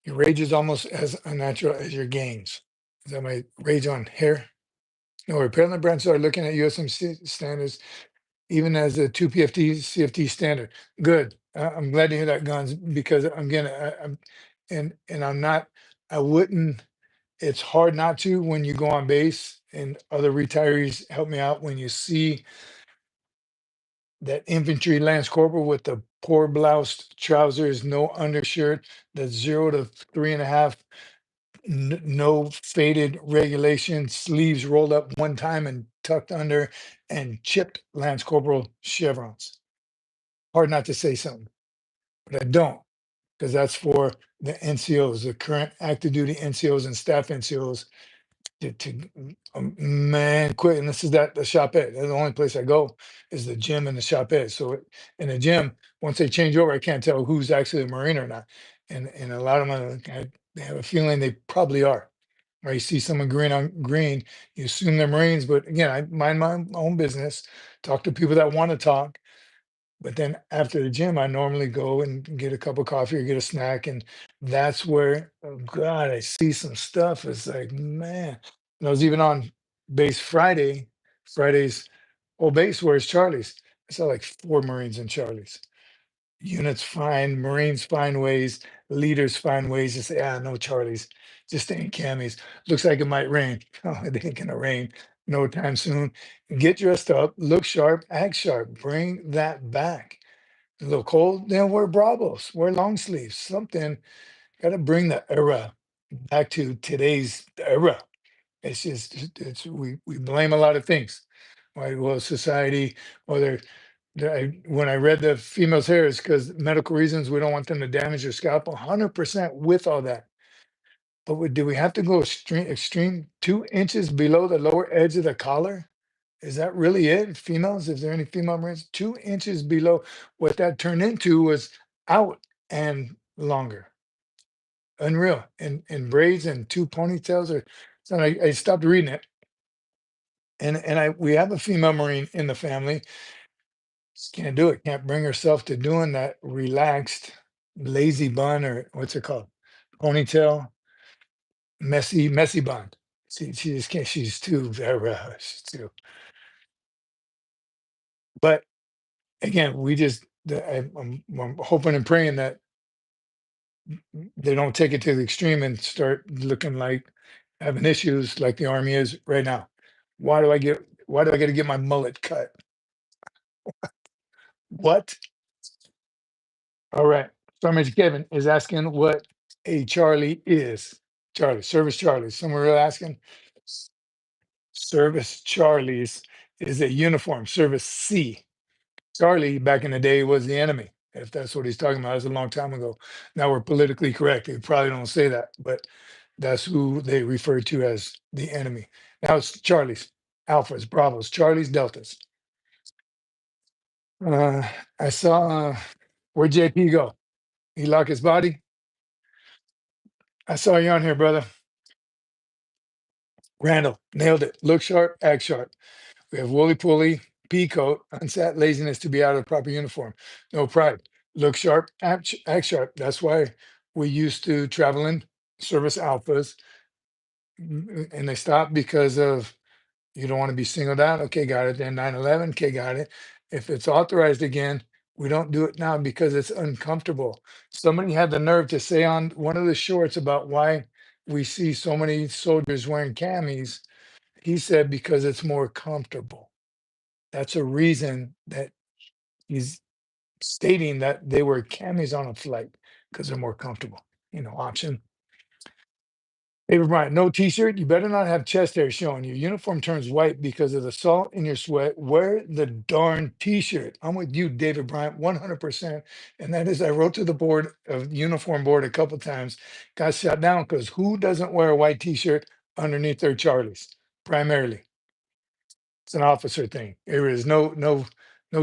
Speaker 1: Your rage is almost as unnatural as your gains. Is that my rage on hair? No, apparently brands are looking at USMC standards, even as a 2 PFT CFT standard. Good. I'm glad to hear that, Guns, because I'm and I'm not. I wouldn't. It's hard not to when you go on base, and other retirees help me out when you see that infantry lance corporal with the poor bloused trousers, no undershirt, the 0 to 3.5, no faded regulation, sleeves rolled up one time and tucked under, and chipped lance corporal chevrons. Hard not to say something, but I don't, because that's for the NCOs, the current active duty NCOs and staff NCOs man, quit. And this is that the shop ed. That's the only place I go is the gym and the shop ed. So in the gym, once they change over, I can't tell who's actually a Marine or not. And a lot of them, they have a feeling they probably are. Or you see someone green on green, you assume they're Marines. But again, I mind my own business, talk to people that want to talk, but then after the gym, I normally go and get a cup of coffee or get a snack. And that's where, oh God, I see some stuff. It's like, man. And I was even on base Friday, Friday's whole base, where's Charlie's? I saw like 4 Marines in Charlie's. Units find, Marines find ways, leaders find ways to say, no Charlie's, just stay in camis. Looks like it might rain. Oh, it ain't gonna rain no time soon. Get dressed up, look sharp, act sharp, bring that back. A little cold, then wear bravos, wear long sleeves, something. Gotta bring the era back to today's era. It's just we blame a lot of things. Right? Well, society, or when I read the female's hair, is because medical reasons we don't want them to damage their scalp. 100% with all that. But do we have to go extreme 2 inches below the lower edge of the collar? Is that really it? Females, is there any female Marines? 2 inches below. What that turned into was out and longer. Unreal. And braids and 2 ponytails or so I stopped reading it. And we have a female Marine in the family. Just can't do it. Can't bring herself to doing that relaxed, lazy bun, or what's it called? Ponytail, messy bun. She just can't, she's too she's too. But again, I'm hoping and praying that they don't take it to the extreme and start looking like having issues like the Army is right now. Why do I get to get my mullet cut? What? All right. Sergeant Kevin is asking what a Charlie is. Charlie, service Charlie. Someone really asking. Service Charlie's is a uniform. Service C. Charlie back in the day was the enemy. If that's what he's talking about, it's a long time ago. Now we're politically correct. They probably don't say that, but that's who they refer to as the enemy. Now it's Charlie's, Alphas, Bravos, Charlie's, Deltas. Uh, I saw where'd JP go? He lock his body. I saw you on here, brother. Randall nailed it. Look sharp, act sharp. We have Wooly Pooly, pea coat, unsat laziness to be out of proper uniform. No pride. Look sharp, act sharp. That's why we used to travel in service alphas, and they stopped because of you don't want to be singled out. Okay, got it. Then 9/11. Okay, got it. If it's authorized again, we don't do it now because it's uncomfortable. Somebody had the nerve to say on one of the shorts about why we see so many soldiers wearing camis. He said because it's more comfortable. That's a reason that he's stating that they wear camis on a flight because they're more comfortable. Option. Hey, Brian, no t-shirt. You better not have chest hair showing. Your uniform turns white because of the salt in your sweat. Wear the darn t-shirt. I'm with you, David Bryant, 100%. And that is, I wrote to the board of uniform board a couple times, got shut down because who doesn't wear a white t-shirt underneath their Charlies? Primarily. It's an officer thing. There is no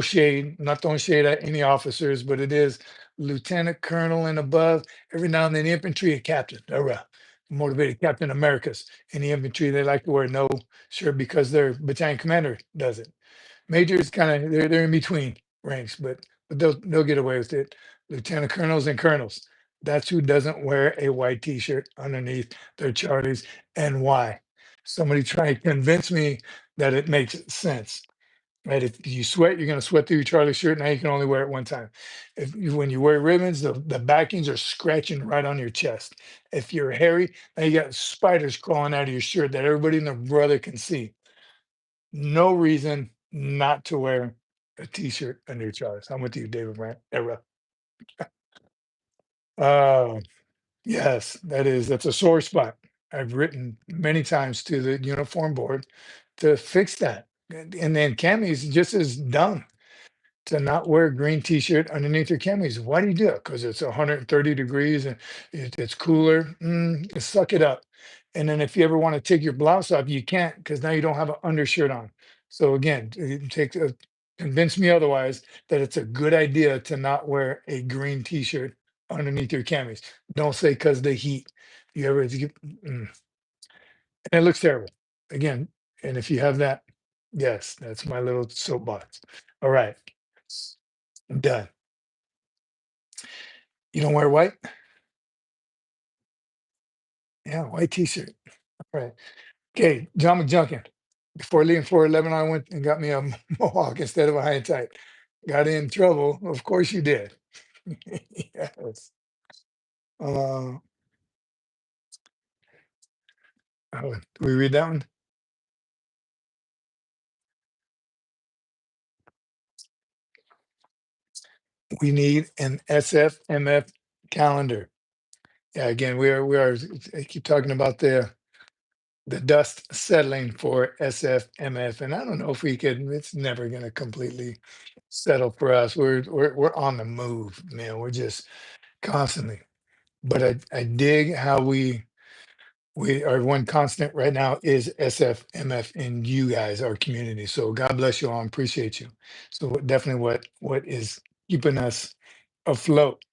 Speaker 1: shade, not throwing shade at any officers, but it is lieutenant colonel and above. Every now and then, the infantry, a captain, a motivated Captain Americas. In the infantry, they like to wear no shirt because their battalion commander does it. Majors kind of they're in between ranks, but they'll get away with it. Lieutenant colonels and colonels. That's who doesn't wear a white t-shirt underneath their Charlies and why. Somebody try to convince me that it makes sense. Right? If you sweat, you're going to sweat through your Charlie shirt. Now you can only wear it one time. When you wear ribbons, the backings are scratching right on your chest. If you're hairy, now you got spiders crawling out of your shirt that everybody and their brother can see. No reason not to wear a t-shirt under your Charlies. I'm with you, David Brandt. Era. Uh, yes, that's a sore spot. I've written many times to the uniform board to fix that. And then camis just as dumb to not wear a green t-shirt underneath your camis. Why do you do it? Because it's 130 degrees and it's cooler. Suck it up. And then if you ever want to take your blouse off, you can't because now you don't have an undershirt on. So again, convince me otherwise that it's a good idea to not wear a green t-shirt underneath your camis. Don't say because the heat. And it looks terrible. Again, and if you have that, yes, that's my little soapbox. All right, I'm done. You don't wear white? Yeah, white t-shirt. All right. Okay, John McJunkin. Before leaving for 11, I went and got me a mohawk instead of a high and tight. Got in trouble. Of course you did. Yes. Uh, do we read that one? We need an SFMF calendar. Yeah, again, we are. I keep talking about the dust settling for SFMF, and I don't know if we could. It's never going to completely settle for us. We're on the move, man. We're just constantly. But I dig how we our one constant right now is SFMF in you guys, our community. So God bless you all. I appreciate you. So definitely what is keeping us afloat,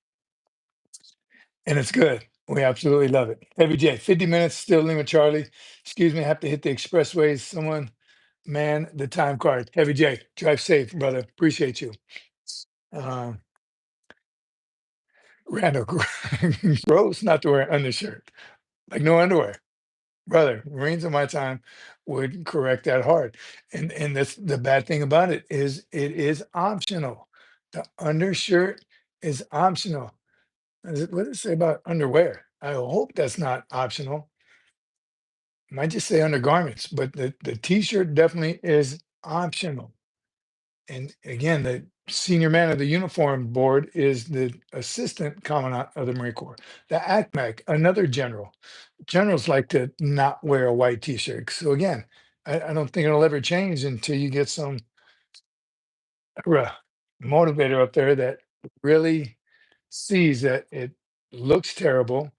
Speaker 1: and it's good. We absolutely love it. Heavy J, 50 minutes still limit, Charlie. Excuse me, I have to hit the expressways. Someone man the time card. Heavy J, drive safe, brother. Appreciate you. Uh, Randall, gross not to wear an undershirt, like no underwear. Brother, Marines of my time would correct that hard. And that's the bad thing about it is optional. The undershirt is optional. What does it say about underwear? I hope that's not optional. Might just say undergarments, but the t-shirt definitely is optional. And again, the senior man of the uniform board is the assistant commandant of the Marine Corps, the ACMAC, another general. Generals like to not wear a white t-shirt. So again, I don't think it'll ever change until you get some uh, motivator up there that really sees that it looks terrible,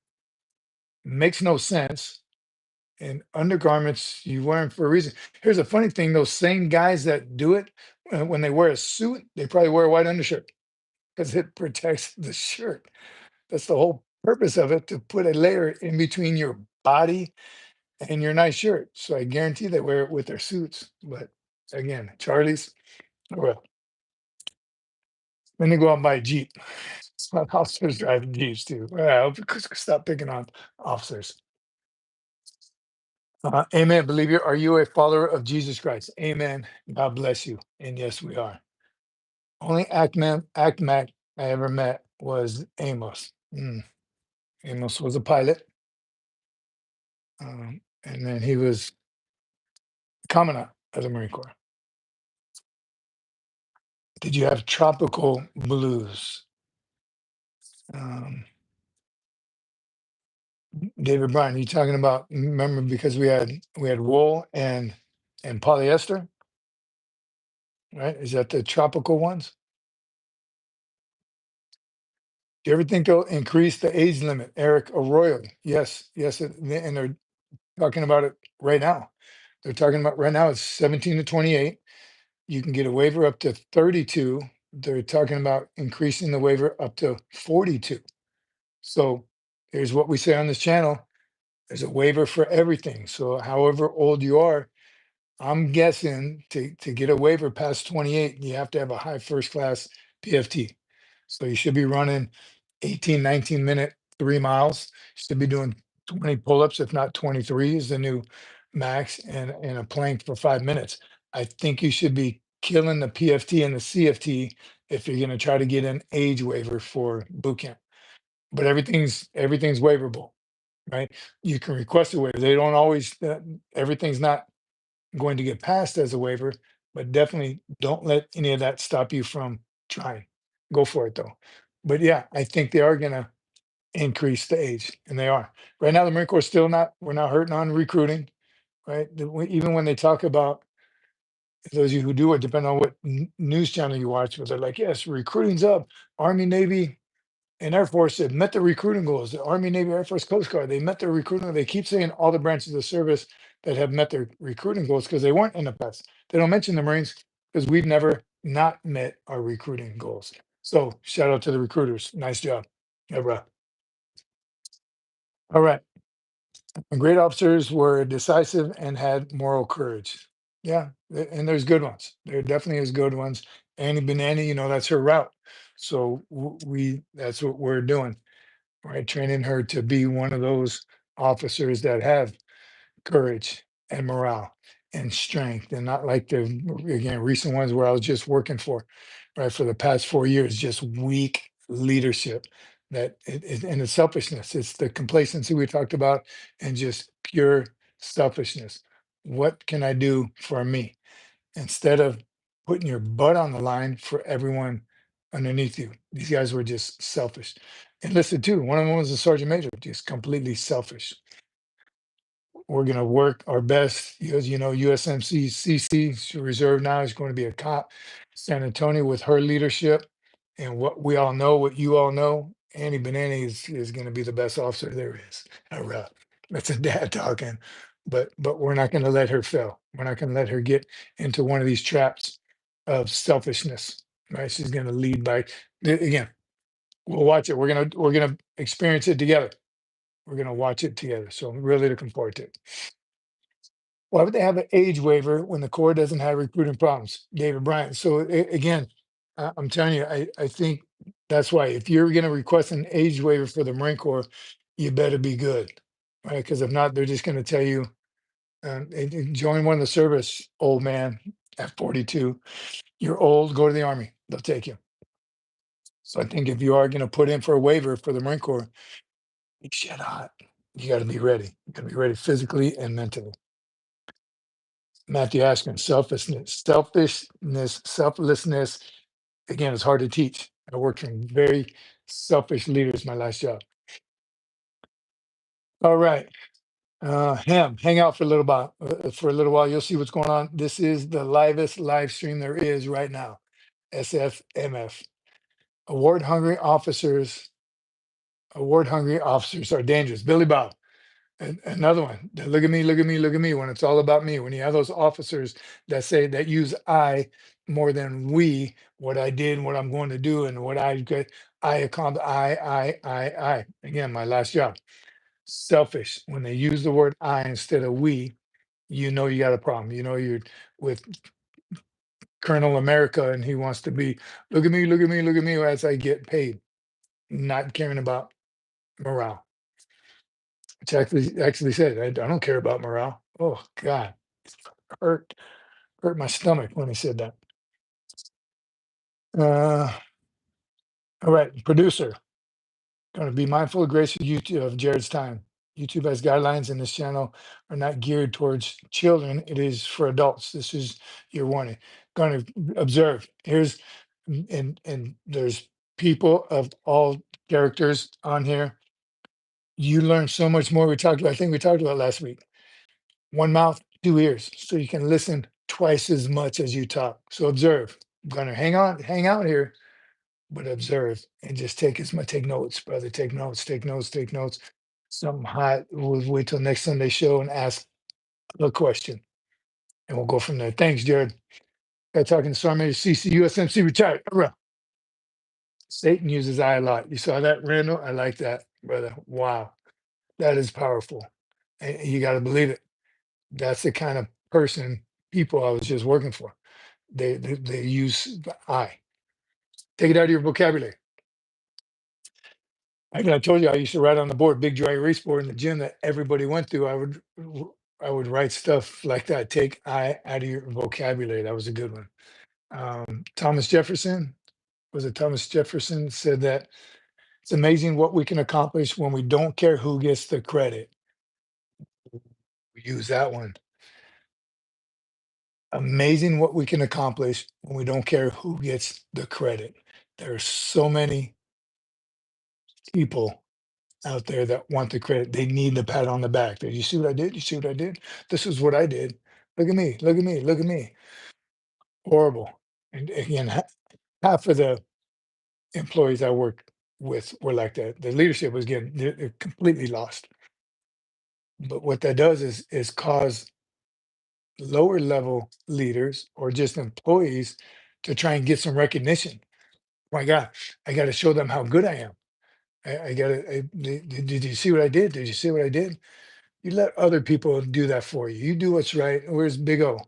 Speaker 1: makes no sense, and undergarments you wear them for a reason. Here's a funny thing: those same guys that do it, when they wear a suit, they probably wear a white undershirt because it protects the shirt. That's the whole purpose of it, to put a layer in between your body and your nice shirt. So I guarantee they wear it with their suits. But again, Charlie's, well, then they go out and buy a Jeep. Some officers driving Jeeps too. Well, stop picking on officers. Amen. Believer, are you a follower of Jesus Christ? Amen. God bless you. And yes, we are. Only Actmac I ever met was Amos. Amos was a pilot, and then he was commandant of the Marine Corps. Did you have tropical blues? Um, David Bryan, you talking about? Remember, because we had wool and polyester, right? Is that the tropical ones? Do you ever think they'll increase the age limit? Eric Arroyo, yes, yes, and they're talking about it right now. They're talking about right now it's 17 to 28. You can get a waiver up to 32. They're talking about increasing the waiver up to 42. So here's what we say on this channel. There's a waiver for everything. So however old you are, I'm guessing to get a waiver past 28, you have to have a high first class PFT. So you should be running 18, 19-minute 3 miles. You should be doing 20 pull-ups, if not 23 is the new max, and a plank for 5 minutes. I think you should be killing the PFT and the CFT if you're going to try to get an age waiver for boot camp. But everything's waiverable, right? You can request a waiver. They don't always, everything's not going to get passed as a waiver, but definitely don't let any of that stop you from trying. Go for it though. But yeah, I think they are going to increase the age, and they are. Right now, the Marine Corps still not, we're not hurting on recruiting, right? Even when they talk about, those of you who do it, depending on what news channel you watch, but they're like, yes, recruiting's up. Army, Navy, and Air Force have met the recruiting goals. The Army, Navy, Air Force, Coast Guard, they met their recruiting. They keep saying all the branches of service that have met their recruiting goals because they weren't in the past. They don't mention the Marines because we've never not met our recruiting goals. So shout out to the recruiters. Nice job. Yeah, bro. All right. And great officers were decisive and had moral courage. Yeah, and there's good ones. There definitely is good ones. Annie Benani, that's her route. So that's what we're doing, right? Training her to be one of those officers that have courage and morale and strength, and not like the, again, recent ones where I was just working for, right, for the past 4 years, just weak leadership. And the selfishness, it's the complacency we talked about, and just pure selfishness. What can I do for me, instead of putting your butt on the line for everyone underneath you? These guys were just selfish. Enlisted too. One of them was a sergeant major, just completely selfish. We're going to work our best. As you know, USMC Cece, she's reserve now, is going to be a cop. San Antonio, with her leadership and what we all know, what you all know, Annie Banana is going to be the best officer there is. That's a dad talking, but we're not going to let her fail. We're not going to let her get into one of these traps of selfishness. Right? She's going to lead by, again. We'll watch it. We're gonna experience it together. We're gonna watch it together. So I'm really looking forward to it. Why would they have an age waiver when the Corps doesn't have recruiting problems? David Bryant. So again, I'm telling you, I think that's why, if you're going to request an age waiver for the Marine Corps, you better be good, right? Because if not, they're just going to tell you, join one of the service, old man, at 42. You're old, go to the Army. They'll take you. So I think if you are going to put in for a waiver for the Marine Corps, you shit hot. You got to be ready. You got to be ready physically and mentally. Matthew Ashkin, selflessness. Again, it's hard to teach. I worked from very selfish leaders my last job. All right. Hang out for a little while. You'll see what's going on. This is the livest live stream there is right now. SFMF. Award hungry officers. Award hungry officers are dangerous. Billy Bob. And another one. Look at me, look at me, look at me. When it's all about me. When you have those officers that use I more than we, what I did, what I'm going to do, and what I get, I accomplished. I. Again, my last job. Selfish. When they use the word I instead of we, you know you got a problem. You know you're with Colonel America, and he wants to be. Look at me, look at me, look at me as I get paid, not caring about morale. Which actually said, I don't care about morale. Oh God, hurt hurt my stomach when he said that. Uh, all right, producer, going to be mindful and gracious of Jared's time. YouTube has guidelines, and this channel are not geared towards children. It is for adults. This is your warning. Going to observe. Here's and there's people of all characters on here. You learn so much more. I think we talked about last week. One mouth, two ears, so you can listen twice as much as you talk. So observe. I'm gonna hang out here, but observe and just take notes, brother. Take notes, take notes, take notes. Something hot. We'll wait till next Sunday show and ask a question, and we'll go from there. Thanks, Jared. Got talking to Sergeant Major CC, USMC retired. Hurrah. Satan uses I a lot. You saw that, Randall? I like that, brother. Wow, that is powerful. And you got to believe it. That's the kind of people I was just working for. They use the I. Take it out of your vocabulary. I told you I used to write on the board, big dry erase board in the gym that everybody went through. I would write stuff like that. Take I out of your vocabulary. That was a good one. Thomas Jefferson, was it Thomas Jefferson said that it's amazing what we can accomplish when we don't care who gets the credit. We use that one. Amazing what we can accomplish when we don't care who gets the credit. There are so many people out there that want the credit. They need the pat on the back. You see what I did? You see what I did? This is what I did. Look at me. Look at me. Look at me. Horrible. And again, half of the employees I worked with were like that. The leadership was getting they're completely lost. But what that does is cause lower level leaders or just employees to try and get some recognition. My God, I got to show them how good I am. I got to. Did you see what I did? Did you see what I did? You let other people do that for you. You do what's right. Where's Big O?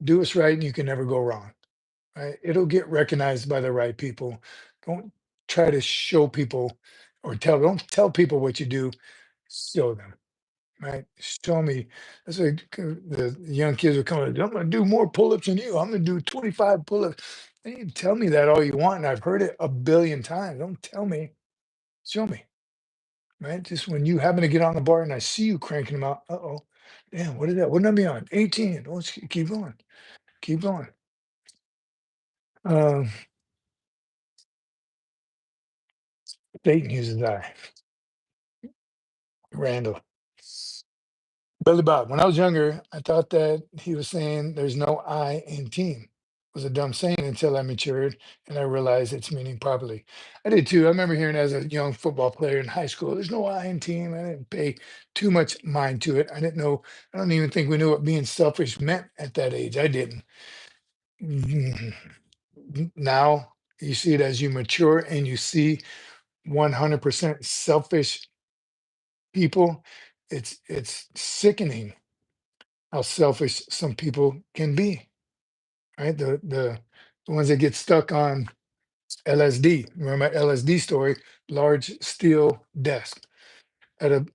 Speaker 1: Do what's right, and you can never go wrong. Right? It'll get recognized by the right people. Don't try to show people or tell. Don't tell people what you do. Show them. Right? Show me. That's like the young kids are coming. I'm going to do more pull-ups than you. I'm going to do 25 pull-ups. And you can tell me that all you want, and I've heard it a billion times. Don't tell me. Show me. Right? Just when you happen to get on the bar and I see you cranking them out. Uh-oh. Damn, what is that? What number you on? 18. Oh, keep going. Keep going. Um, Satan uses I. Randall. Billy Bob. When I was younger, I thought that he was saying there's no I in team. It was a dumb saying until I matured and I realized its meaning properly. I did too. I remember hearing as a young football player in high school, there's no I in team. I didn't pay too much mind to it. I didn't know, I don't even think we knew what being selfish meant at that age. I didn't. Mhm. Now you see it as you mature and you see 100% selfish people. It's sickening how selfish some people can be, right? The ones that get stuck on LSD. Remember my LSD story? Large steel desk at a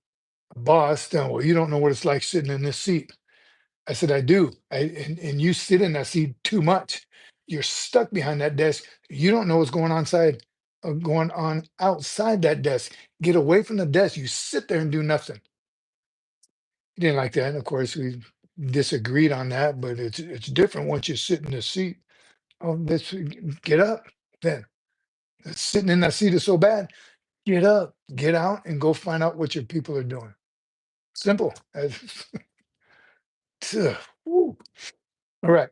Speaker 1: boss. Well, you don't know what it's like sitting in this seat. I said, I do. And you sit in that seat too much. You're stuck behind that desk. You don't know what's going on outside that desk. Get away from the desk. You sit there and do nothing. He didn't like that. And of course, we disagreed on that, but it's different once you sit in the seat. Oh, this get up then. Sitting in that seat is so bad. Get up, get out, and go find out what your people are doing. Simple. Woo. All right.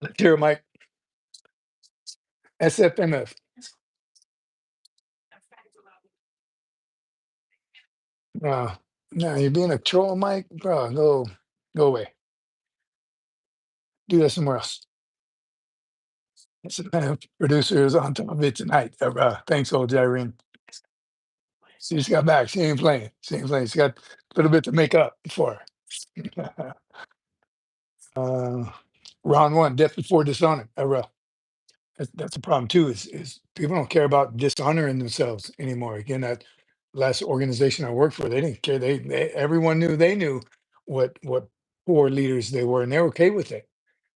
Speaker 1: Let's hear it, Mike. SFMF. Uh, no, you're being a troll, Mike. Bro, go away. Do that somewhere else. SFMF producer is on top of it tonight. Thanks, old Irene. She just got back. She ain't playing. She ain't playing. She got a little bit to make up for. uh, round one, death before dishonor. That's a problem too. Is people don't care about dishonoring themselves anymore. Again, that last organization I worked for, they didn't care. They everyone knew they knew what poor leaders they were, and they're okay with it.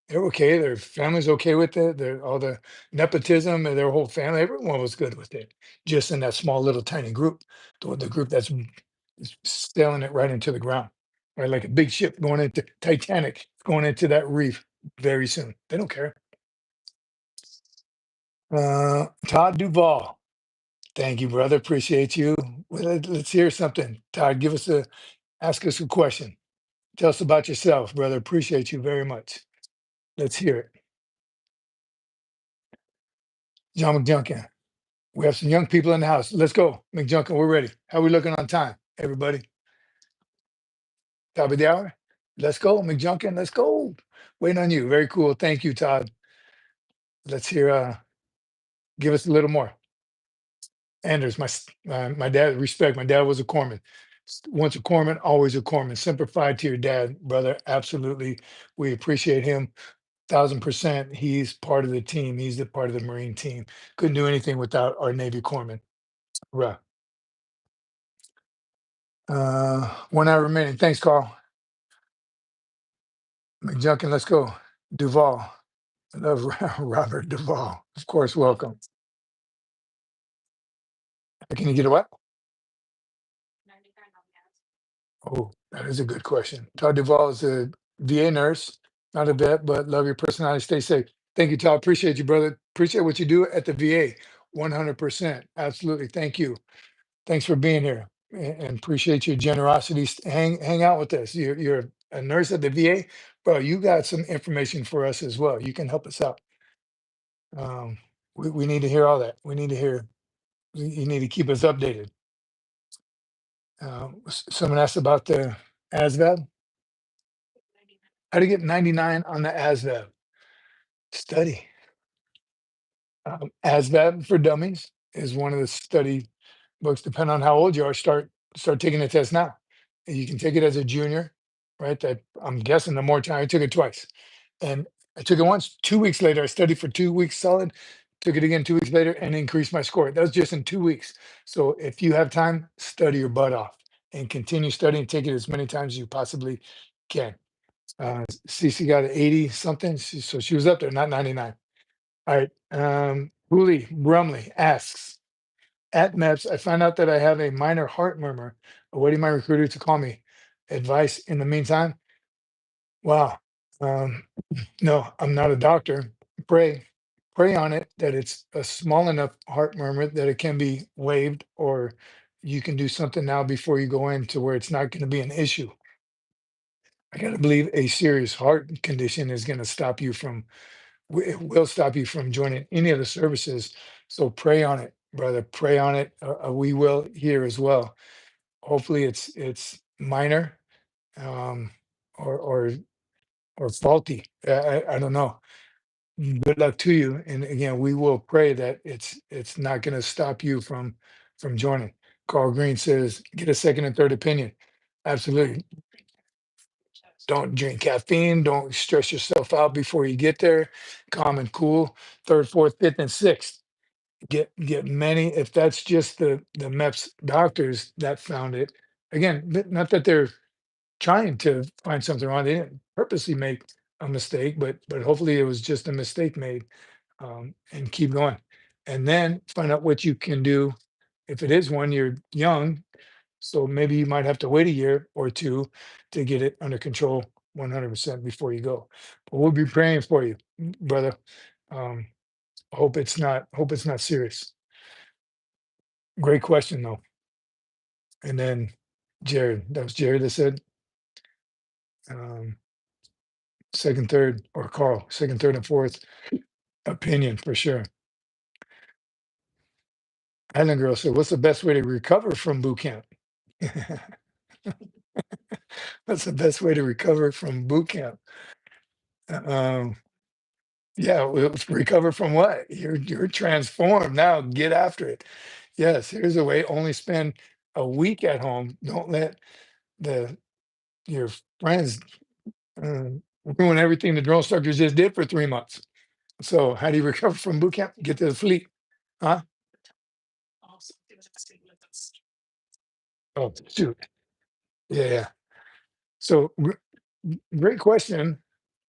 Speaker 1: They're okay. Their family's okay with it. They're all the nepotism and their whole family. Everyone was good with it. Just in that small little tiny group, the group that's sailing it right into the ground, right? Like a big ship going into Titanic, going into that reef very soon. They don't care. Todd Duvall. Thank you, brother. Appreciate you. Well, let's hear something. Todd, ask us a question. Tell us about yourself, brother. Appreciate you very much. Let's hear it. John McJunkin. We have some young people in the house. Let's go. McJunkin, we're ready. How we looking on time, everybody? Top of the hour? Let's go, McJunkin. Let's go. Waiting on you. Very cool. Thank you, Todd. Let's hear, give us a little more. Anders, my dad, respect. My dad was a corpsman. Once a corpsman, always a corpsman. Simplified to your dad, brother. Absolutely. We appreciate him. 1000%. He's part of the team. He's the part of the Marine team. Couldn't do anything without our Navy corpsman. Right. 1 hour remaining. Thanks, Carl. McJunkin, let's go. Duval. I love Robert Duval. Of course, welcome. Can you get a what? Oh, that is a good question. Todd Duval is a VA nurse, not a vet, but love your personality. Stay safe. Thank you, Todd. Appreciate you, brother. Appreciate what you do at the VA. 100%. Absolutely. Thank you. Thanks for being here and appreciate your generosity. Hang out with us. You're a nurse at the VA, bro. You got some information for us as well. You can help us out. Um, we need to hear all that. We need to hear. You need to keep us updated. Someone asked about the ASVAB. How to get 99 on the ASVAB? Study. ASVAB for Dummies is one of the study books. Depending on how old you are, start taking the test now. And you can take it as a junior, right? That I'm guessing the more time I took it twice, and I took it once. 2 weeks later, I studied for 2 weeks solid. Took it again 2 weeks later and increased my score. That was just in 2 weeks. So if you have time, study your butt off and continue studying. Take it as many times as you possibly can. Cece got an 80 something, so she was up there, not 99. All right. Poolee Brumley asks, at MEPS, I found out that I have a minor heart murmur, awaiting my recruiter to call me. Advice in the meantime? Wow. Um, no, I'm not a doctor. Pray, pray on it that it's a small enough heart murmur that it can be waived, or you can do something now before you go in to where it's not going to be an issue. I got to believe a serious heart condition is going to stop you from it will stop you from joining any of the services. So pray on it, brother. Pray on it. We will here as well. Hopefully, it's minor, um, or faulty. I don't know. Good luck to you. And again, we will pray that it's not going to stop you from joining. Carl Green says, get a second and third opinion. Absolutely. Don't drink caffeine. Don't stress yourself out before you get there. Calm and cool. Third, fourth, fifth, and sixth. Get many. If that's just the MEPS doctors that found it. Again, not that they're trying to find something wrong. They didn't purposely make a mistake, but hopefully it was just a mistake made. And keep going. And then find out what you can do. If it is one, you're young, so maybe you might have to wait a year or two to get it under control 100% before you go. But we'll be praying for you, brother. Um, hope it's not serious. Great question though. And then Jared, that was Jared that said, um, second, third, or Carl, second, third, and fourth opinion for sure. Island Girl said, what's the best way to recover from boot camp? What's the best way to recover from boot camp? Um, yeah, well, recover from what? You're transformed now. Get after it. Yes, here's a way. Only spend a week at home. Don't let the your friends ruin everything the drill instructors just did for 3 months. So how do you recover from boot camp? Get to the fleet, huh? Oh, shoot. Yeah, yeah. So great question.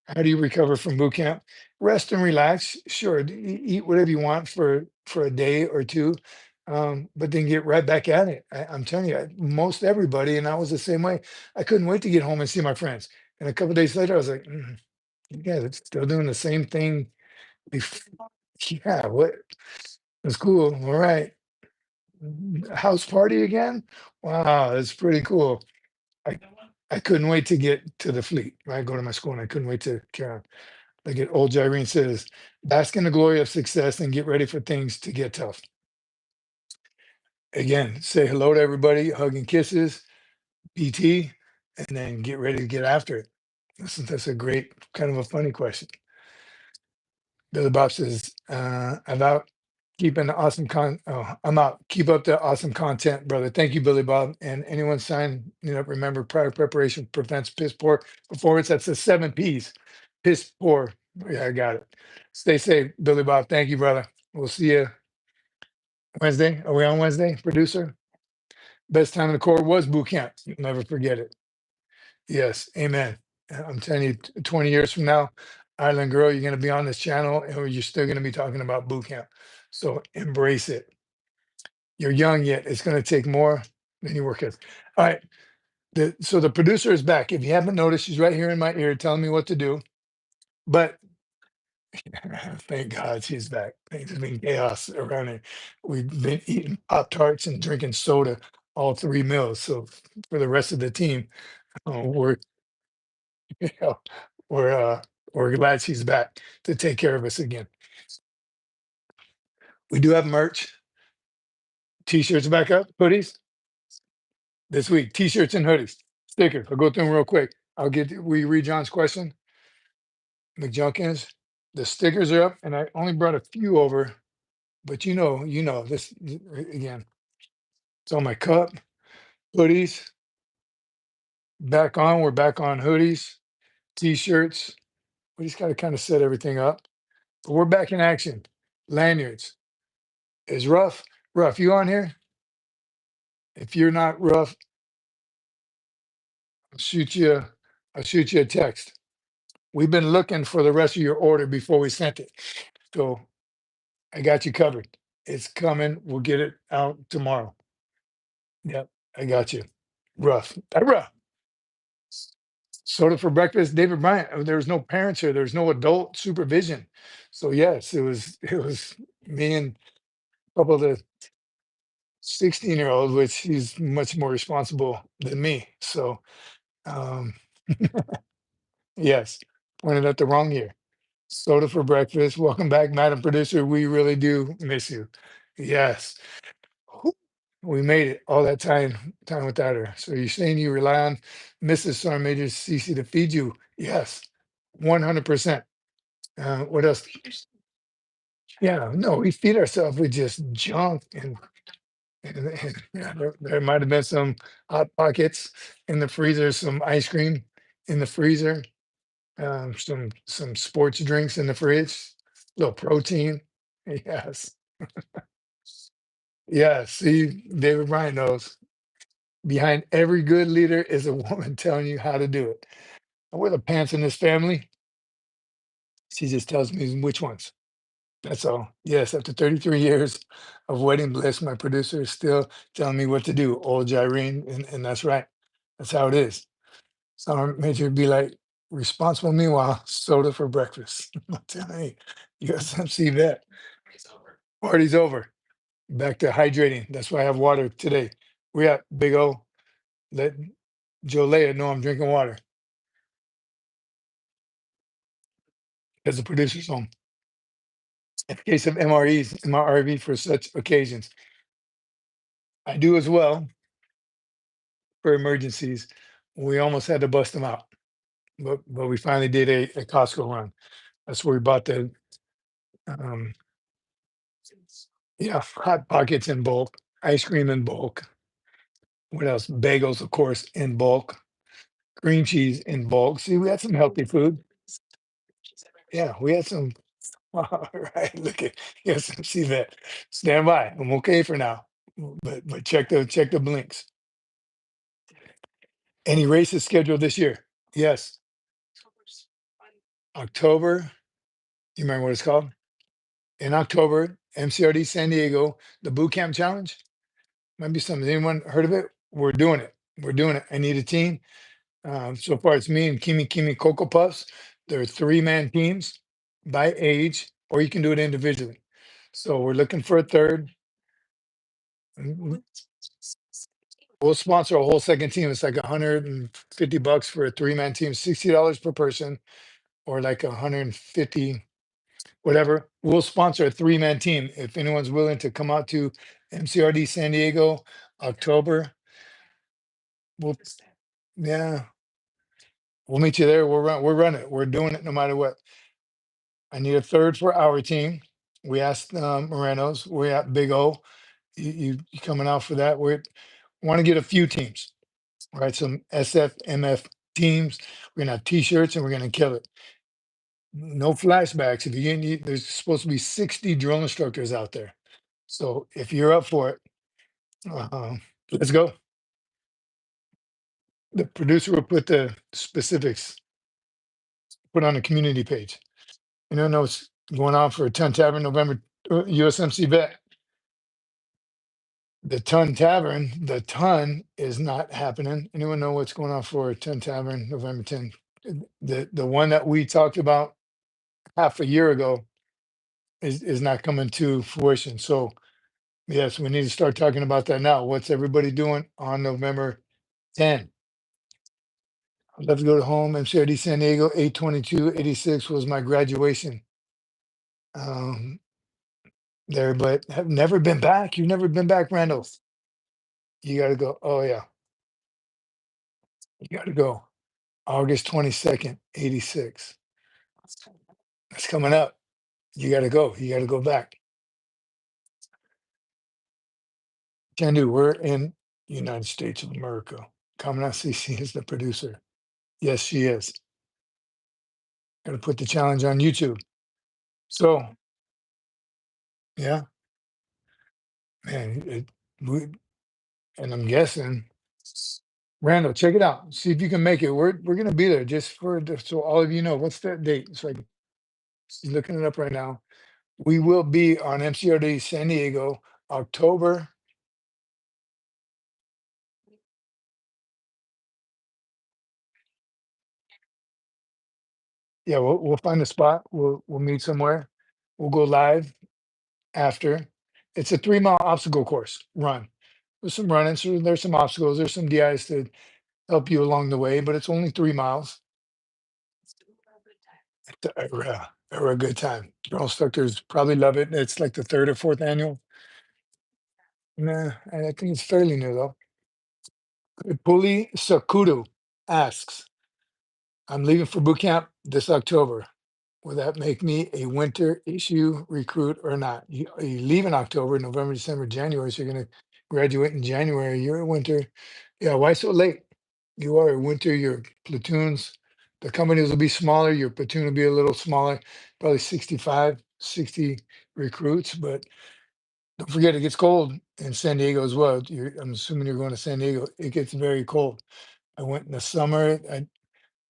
Speaker 1: How do you recover from boot camp? Rest and relax. Sure, eat whatever you want for a day or two, but then get right back at it. I'm telling you, most everybody, and I was the same way. I couldn't wait to get home and see my friends. And a couple days later, I was like, you guys are still doing the same thing. Yeah, what? It's cool. All right, house party again. Wow, that's pretty cool. I I couldn't wait to get to the fleet. Right, go to my school, and I couldn't wait to carry on. Like it, old Irene says, bask in the glory of success and get ready for things to get tough. Again, say hello to everybody, hug and kisses, PT, and then get ready to get after it. That's a great, kind of a funny question. Billy Bob says, I'm out keeping the awesome I'm out. Keep up the awesome content, brother. Thank you, Billy Bob. And anyone sign, remember prior preparation prevents piss poor performance. That's the 7 P's. Piss poor. Yeah, I got it. Stay safe, Billy Bob. Thank you, brother. We'll see you Wednesday. Are we on Wednesday, producer? Best time in the Corps was boot camp. You'll never forget it. Yes, amen. I'm telling you, 20 years from now, Island Girl, you're going to be on this channel and you're still going to be talking about boot camp. So embrace it. You're young yet. It's going to take more than you work at. All right. So the producer is back. If you haven't noticed, she's right here in my ear telling me what to do. But thank God she's back. There's been chaos around here. We've been eating Pop Tarts and drinking soda all 3 meals. So for the rest of the team, we're you know, we're we're glad she's back to take care of us again. We do have merch, t-shirts back up, hoodies this week, t-shirts and hoodies, stickers. I'll go through them real quick. We read John's question, McJunkins. The stickers are up, and I only brought a few over, but this again. It's on my cup, hoodies, back on. We're back on hoodies, t-shirts. We just got to kind of set everything up. But we're back in action. Lanyards is rough. Rough, you on here? If you're not rough, I'll shoot you. I'll shoot you a text. We've been looking for the rest of your order before we sent it, so I got you covered. It's coming. We'll get it out tomorrow. Yep, I got you. Rough. Rough. Soda for breakfast, David Bryant. There was no parents here. There was no adult supervision. So yes, it was me and a couple of the 16-year-old, which he's much more responsible than me. So um yes, pointed at the wrong year. Soda for breakfast. Welcome back, Madam Producer. We really do miss you. Yes. Whew, we made it all that time without her. So you're saying you rely on Mrs. Sergeant Major Cece to feed you? Yes, 100%. What else? Yeah, no, we feed ourselves with just junk and yeah, there might have been some hot pockets in the freezer, some ice cream in the freezer, some sports drinks in the fridge, little protein. Yes, yes. See, David Bryan knows. Behind every good leader is a woman telling you how to do it. I wear the pants in this family. She just tells me which ones. That's all. Yes, after 33 years of wedding bliss, my producer is still telling me what to do. Old Irene, and that's right. That's how it is. Some major be like, responsible meanwhile, soda for breakfast. I'm telling you, USMC vet. Party's over. Back to hydrating. That's why I have water today. We at Big O. Let Joe Leah know I'm drinking water as the producer's home. In case of MREs, MRV for such occasions. I do as well for emergencies. We almost had to bust them out, but we finally did a Costco run. That's where we bought the um, yeah, hot pockets in bulk, ice cream in bulk. What else? Bagels, of course, in bulk. Cream cheese in bulk. See, we had some healthy food. Yeah, we had some. All right, look at yes, see that. Stand by. I'm okay for now. But check the blinks. Any races scheduled this year? Yes, October. You remember what it's called? In October, MCRD San Diego, the Boot Camp Challenge. Might be something. Anyone heard of it? We're doing it. We're doing it. I need a team. So far, it's me and Kimi Cocoa Puffs. They're 3-man teams by age, or you can do it individually. So we're looking for a third. We'll sponsor a whole second team. It's like $150 for a 3-man team, $60 per person, or like 150, whatever. We'll sponsor a 3-man team. If anyone's willing to come out to MCRD San Diego, October, we'll yeah, we'll meet you there. We're running it. We're doing it no matter what. I need a third for our team. We asked Moreno's. We're at Big O. You coming out for that? We want to get a few teams, right? Some SFMF teams. We're gonna have T-shirts and we're gonna kill it. No flashbacks. If you need, there's supposed to be 60 drill instructors out there. So if you're up for it, uh, let's go. The producer will put the specifics, put on the community page. You know what's going on for Ton Tavern November USMC vet. The Ton Tavern, the Ton is not happening. Anyone know what's going on for Ton Tavern November 10th? The one that we talked about half a year ago is not coming to fruition. So yes, we need to start talking about that now. What's everybody doing on November 10? I'd love to go to home. MCRD San Diego, 8/22/86 was my graduation um, there, but have never been back. You've never been back, Randall. You got to go. Oh, yeah. You got to go. August 22nd, 86. That's coming up. You got to go. You got to go back. Can do. We're in United States of America. Complacency Cece is the producer. Yes, she is. Got to put the challenge on YouTube. So, yeah, man, and I'm guessing, Randall, check it out. See if you can make it. We're gonna be there just so all of you know. What's that date? It's like she's looking it up right now. We will be on MCRD San Diego, October. Yeah, we'll find a spot. We'll meet somewhere. We'll go live after. It's a 3-mile obstacle course run. There's some running, so there's some obstacles. There's some DIs to help you along the way, but it's only 3 miles. We're a good time. Girl instructors probably love it. It's like the third or fourth annual. Nah, I think it's fairly new though. Puli Sakudu asks, I'm leaving for boot camp this October. Will that make me a winter issue recruit or not? You leave in October, November, December, January, so you're going to graduate in January. You're a winter. Yeah, why so late? You are a winter. Your platoons, the companies will be smaller. Your platoon will be a little smaller, probably 65, 60 recruits. But don't forget, it gets cold in San Diego as well. I'm assuming you're going to San Diego. It gets very cold. I went in the summer.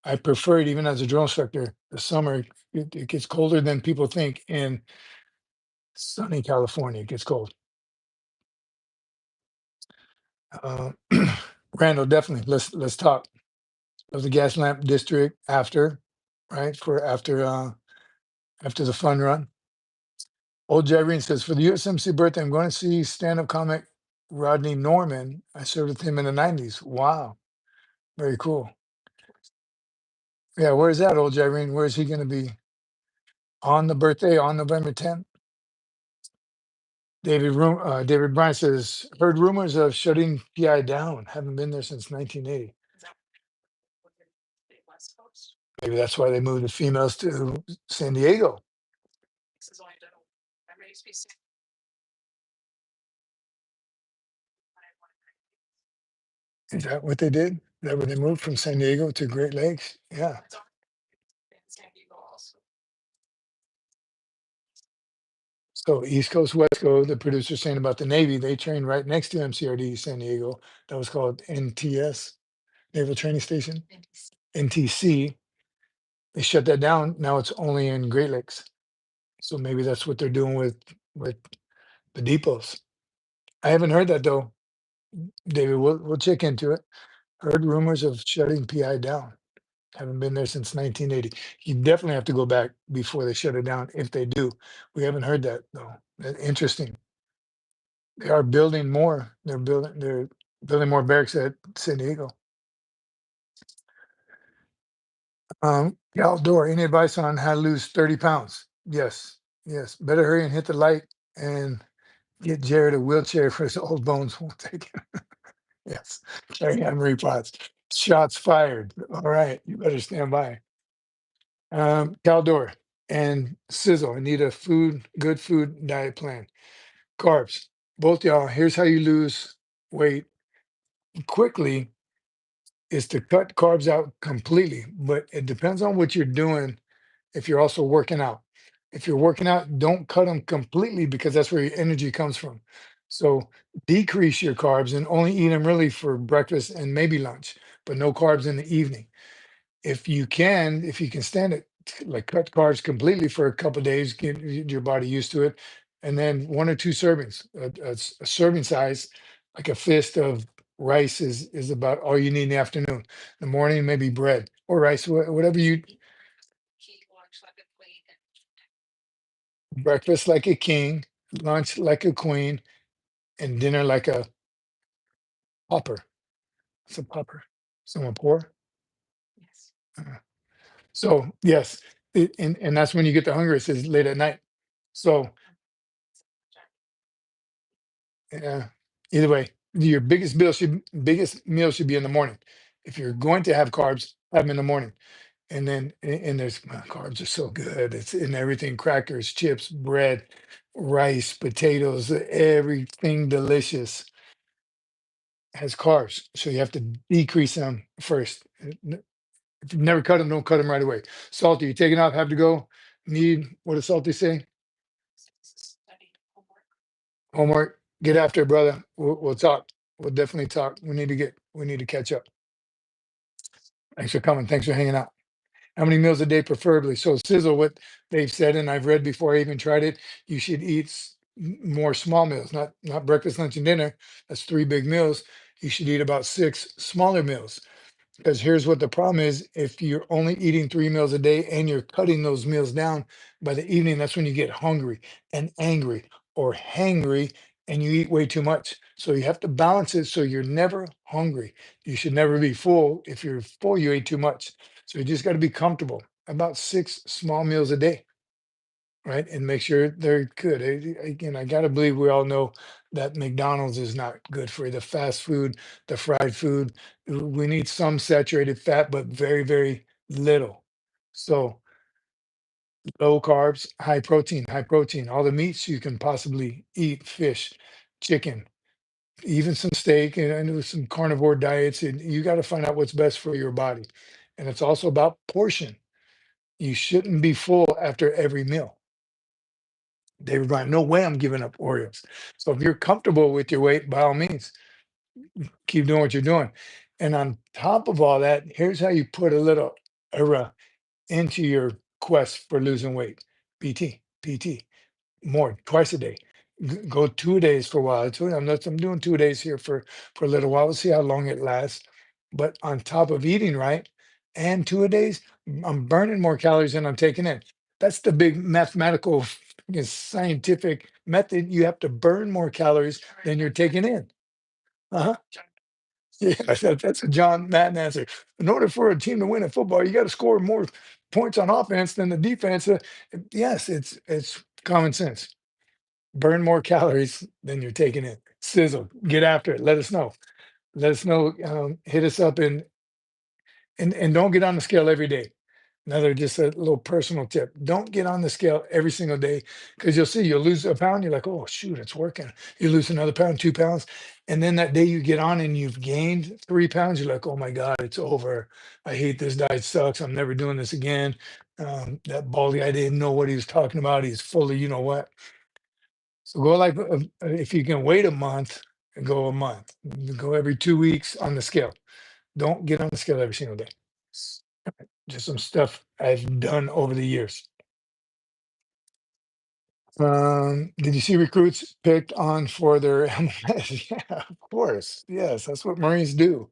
Speaker 1: I prefer it even as a drill instructor. The summer, it gets colder than people think in sunny California. It gets cold. Uh, Randall, definitely. Let's talk of the gas lamp district after, right? For after the fun run. Old Jairine says, for the USMC birthday, I'm going to see stand-up comic Rodney Norman. I served with him in the 90s. Wow. Very cool. Yeah, where's that, old Irene? Where's he going to be on the birthday on November 10th? David Bryant says, heard rumors of shutting PI down. Haven't been there since 1980. Maybe that's why they moved the females to San Diego. Is that what they did? Is that where they moved from San Diego to Great Lakes? Yeah. So East Coast, West Coast, the producer saying about the Navy, they trained right next to MCRD San Diego. That was called NTS, Naval Training Station. NTC. They shut that down. Now it's only in Great Lakes. So maybe that's what they're doing with the depots. I haven't heard that though, David. We'll check into it. Heard rumors of shutting PI down. Haven't been there since 1980. You definitely have to go back before they shut it down if they do. We haven't heard that though. Interesting. They are building more. They're building more barracks at San Diego. Outdoor, any advice on how to lose 30 pounds? Yes, yes. Better hurry and hit the light and get Jared a wheelchair for his old bones won't take it. Yes. Carry on repots. Shots fired. All right. You better stand by. Caldor and Sizzle. I need a good food diet plan. Carbs. Both y'all, here's how you lose weight quickly is to cut carbs out completely, but it depends on what you're doing if you're also working out. If you're working out, don't cut them completely because that's where your energy comes from. So decrease your carbs and only eat them really for breakfast and maybe lunch, but no carbs in the evening. If you can stand it, like cut carbs completely for a couple of days, get your body used to it, and then one or two servings, a serving size, like a fist of rice is about all you need in the afternoon. In the morning, maybe bread or rice, whatever you breakfast like a king, lunch like a queen, and dinner like a pauper. It's a pauper. Someone poor. Uh, So yes, and that's when you get the hungriest is late at night. So yeah. Either way, your biggest meal should be in the morning. If you're going to have carbs, have them in the morning. And then and there's carbs are so good. It's in everything, crackers, chips, bread, rice, potatoes, everything delicious has carbs. So you have to decrease them first. If you never cut them, don't cut them right away. Salty, you're taking off, have to go. Need what does Salty say? Homework. Get after it, brother. We'll talk. We'll definitely talk. We need to catch up. Thanks for coming. Thanks for hanging out. How many meals a day, preferably? So Sizzle, what they've said, and I've read before I even tried it, you should eat more small meals, not breakfast, lunch, and dinner. That's three big meals. You should eat about six smaller meals. Because here's what the problem is, if you're only eating three meals a day and you're cutting those meals down by the evening, that's when you get hungry and angry or hangry and you eat way too much. So you have to balance it so you're never hungry. You should never be full. If you're full, you ate too much. So you just got to be comfortable. About six small meals a day, right? And make sure they're good. Again, I got to believe we all know that McDonald's is not good for you. The fast food, the fried food. We need some saturated fat, but very, very little. So low carbs, high protein, high protein. All the meats you can possibly eat, fish, chicken, even some steak, and I know some carnivore diets. And you got to find out what's best for your body. And it's also about portion. You shouldn't be full after every meal. David Bryant, no way I'm giving up Oreos. So if you're comfortable with your weight, by all means, keep doing what you're doing. And on top of all that, here's how you put a little era into your quest for losing weight. PT, more twice a day. Go 2 days for a while. I'm doing 2 days here for a little while. We'll see how long it lasts. But on top of eating right and 2 days, I'm burning more calories than I'm taking in. That's the big mathematical scientific method. You have to burn more calories than you're taking in. Uh-huh. Yeah, that's a John Madden answer. In order for a team to win at football, you got to score more points on offense than the defense. Yes, it's common sense. Burn more calories than you're taking in. Sizzle, get after it. Let us know. Let us know. Hit us up and don't get on the scale every day. Another just a little personal tip. Don't get on the scale every single day because you'll see you'll lose a pound. You're like, oh shoot, it's working. You lose another pound, 2 pounds. And then that day you get on and you've gained 3 pounds, you're like, oh my God, it's over. I hate this diet sucks. I'm never doing this again. That baldy guy didn't know what he was talking about. He's fully, you know what. So go like if you can wait a month, go a month. Go every 2 weeks on the scale. Don't get on the scale every single day. Just some stuff I've done over the years. Did you see recruits picked on for their MLS? Yeah, of course. Yes, that's what Marines do.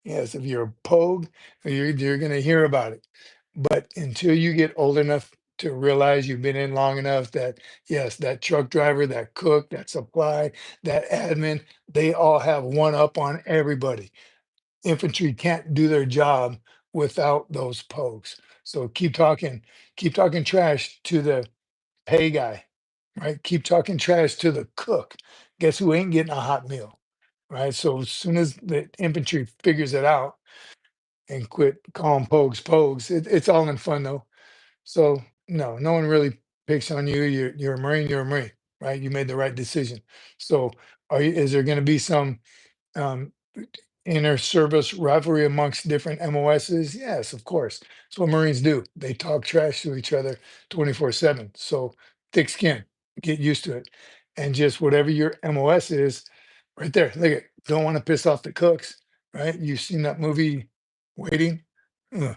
Speaker 1: Yes, if you're a pogue, you're going to hear about it. But until you get old enough to realize you've been in long enough that, yes, that truck driver, that cook, that supply, that admin, they all have one up on everybody. Infantry can't do their job without those pokes. So keep talking trash to the pay guy, right? Keep talking trash to the cook. Guess who ain't getting a hot meal, right? So as soon as the infantry figures it out and quit calling pogues, it's all in fun though. So no, no one really picks on you. You're a Marine, you're a Marine, right? You made the right decision. So is there going to be some um, inter-service rivalry amongst different MOSs? Yes, of course. That's what Marines do. They talk trash to each other 24/7. So thick skin, get used to it. And just whatever your MOS is, right there. Look at don't want to piss off the cooks, right? You've seen that movie Waiting. Ugh.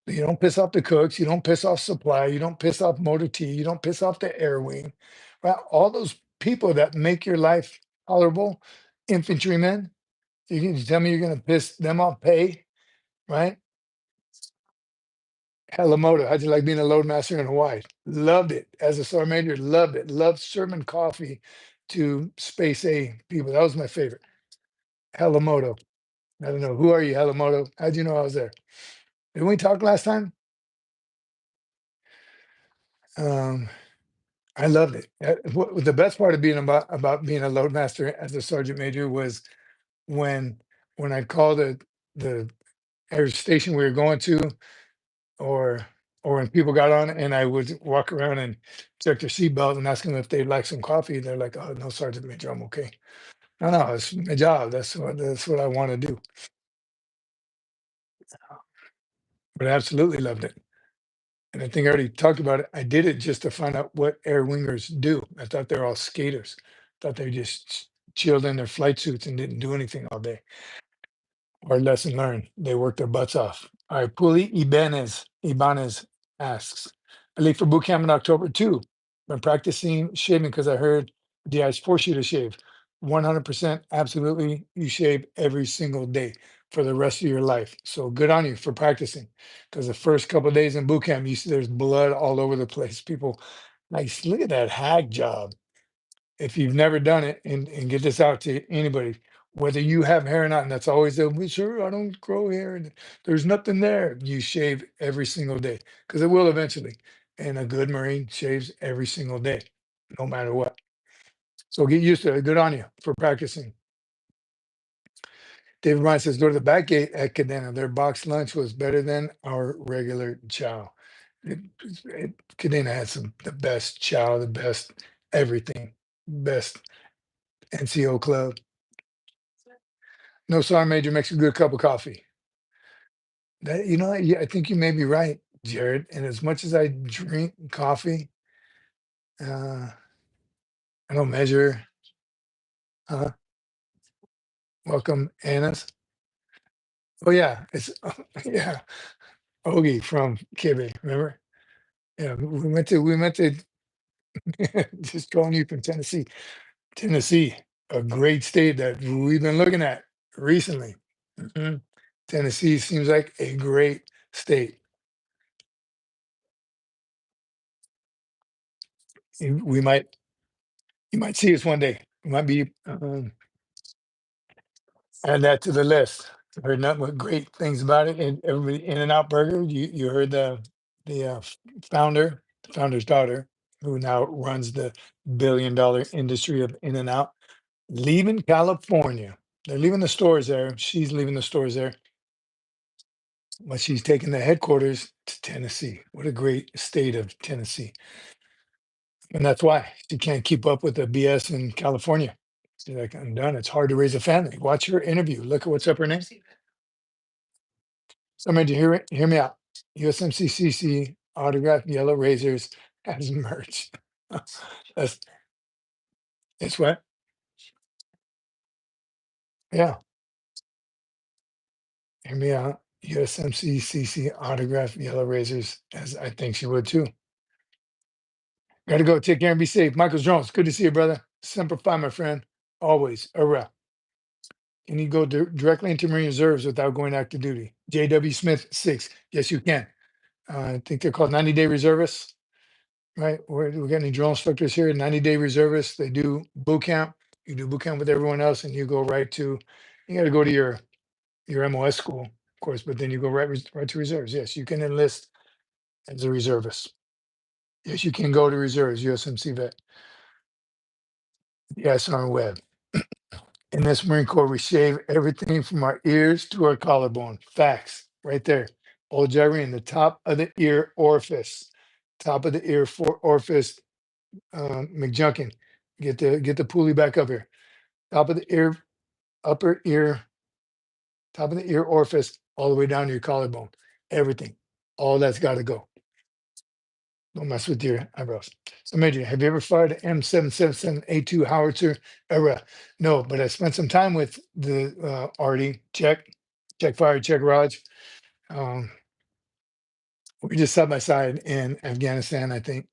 Speaker 1: You don't piss off the cooks, you don't piss off supply, you don't piss off motor T, you don't piss off the air wing. Right? All those people that make your life tolerable, infantrymen, you can tell me you're gonna piss them off pay, right? Helamoto, how'd you like being a loadmaster in Hawaii? Loved it. As a sergeant major, loved it. Loved serving coffee to Space A people. That was my favorite. Helamoto. I don't know. Who are you, Helamoto? How'd you know I was there? Did we talk last time? Um, I loved it. The best part of being about being a loadmaster as a sergeant major was when I called the air station we were going to, or when people got on and I would walk around and check their seatbelt and ask them if they'd like some coffee. They're like, "Oh no, Sergeant Major, I'm okay." No, no, it's my job. That's what I want to do. But I absolutely loved it. And I think I already talked about it. I did it just to find out what air wingers do. I thought they were all skaters. Thought they just chilled in their flight suits and didn't do anything all day. Or lesson learned. They worked their butts off. All right, Puli Ibanez asks, I leave for boot camp in October too. Been practicing shaving because I heard DIs force you to shave. 100% absolutely. You shave every single day for the rest of your life. So good on you for practicing. Because the first couple of days in boot camp, you see there's blood all over the place. People like, look at that hack job. If you've never done it, and get this out to anybody, whether you have hair or not, and that's always the, "Well, sure, I don't grow hair and there's nothing there." You shave every single day because it will eventually. And a good Marine shaves every single day, no matter what. So get used to it. Good on you for practicing. David Ryan says, go to the back gate at Cadena. Their box lunch was better than our regular chow. Cadena had the best chow, the best everything, best NCO club. No sergeant major makes a good cup of coffee. That yeah, I think you may be right, Jared. And as much as I drink coffee, uh, I don't measure. Uh, welcome, Anna's. Oh yeah, it's yeah, Ogie from Kibbe. Remember? Yeah, we went to just calling you from Tennessee. Tennessee, a great state that we've been looking at recently. Mhm. Tennessee seems like a great state. We might You might see us one day. We might be Add that to the list. I heard nothing but great things about it. And everybody, In and Out Burger. You heard the founder, the founder's daughter, who now runs the billion-dollar industry of In and Out, leaving California. They're leaving the stores there. She's leaving the stores there, but she's taking the headquarters to Tennessee. What a great state of Tennessee. And that's why she can't keep up with the BS in California. She's like, I'm done. It's hard to raise a family. Watch her interview. Look at what's up her name. Somebody hear me out. USMC CC autographed yellow razors as merch. That's it's what? Yeah. Hear me out. USMC CC autographed yellow razors, as I think she would too. Gotta go. Take care and be safe. Michael Jones, good to see you, brother. Semper Fi, my friend. Always. Hurrah. Can you go directly into Marine Reserves without going active duty? JW Smith 6. Yes, you can. I think they're called 90-day reservists, right? We got any drill instructors here? 90-day reservists. They do boot camp. You do boot camp with everyone else, and you go right to. You got to go to your MOS school, of course, but then you go right to reserves. Yes, you can enlist as a reservist. Yes, you can go to reserves. USMC vet. Yes, on web. In this Marine Corps, we shave everything from our ears to our collarbone. Facts, right there. Old Jerry in the top of the ear orifice, top of the ear orifice. McJunkin, get the pulley back up here. Top of the ear, upper ear, top of the ear orifice, all the way down to your collarbone. Everything, all that's got to go. Don't mess with your eyebrows. So, Major, have you ever fired an M777A2 howitzer? No, but I spent some time with the RD. Check fire, check Raj. Um, we just side by side in Afghanistan, I think,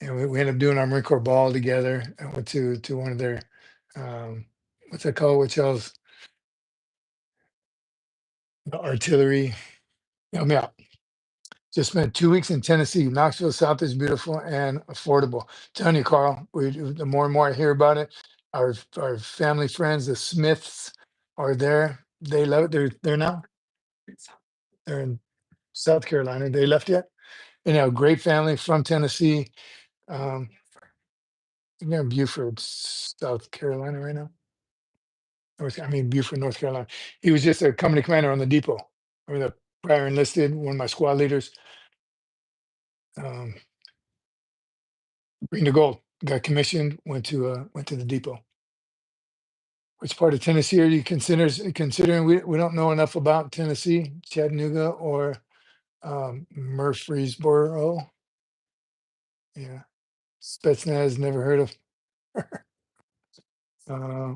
Speaker 1: and we ended up doing our Marine Corps ball together. I went to one of their what's that called? Which else? The artillery. Help me out. Just spent 2 weeks in Tennessee. Knoxville South is beautiful and affordable. Telling you, Carl, the more and more I hear about it, our family friends, the Smiths, are there. They love it. They're now. They're in South Carolina. They left yet? Great family from Tennessee. Um, they're in Beaufort, South Carolina right now. Beaufort, North Carolina. He was just a company commander on the depot. The prior enlisted, one of my squad leaders. Um, Green to Gold, got commissioned, went to the depot. Which part of Tennessee are you considering? We don't know enough about Tennessee, Chattanooga or Murfreesboro. Yeah, Spetsnaz, never heard of. Uh,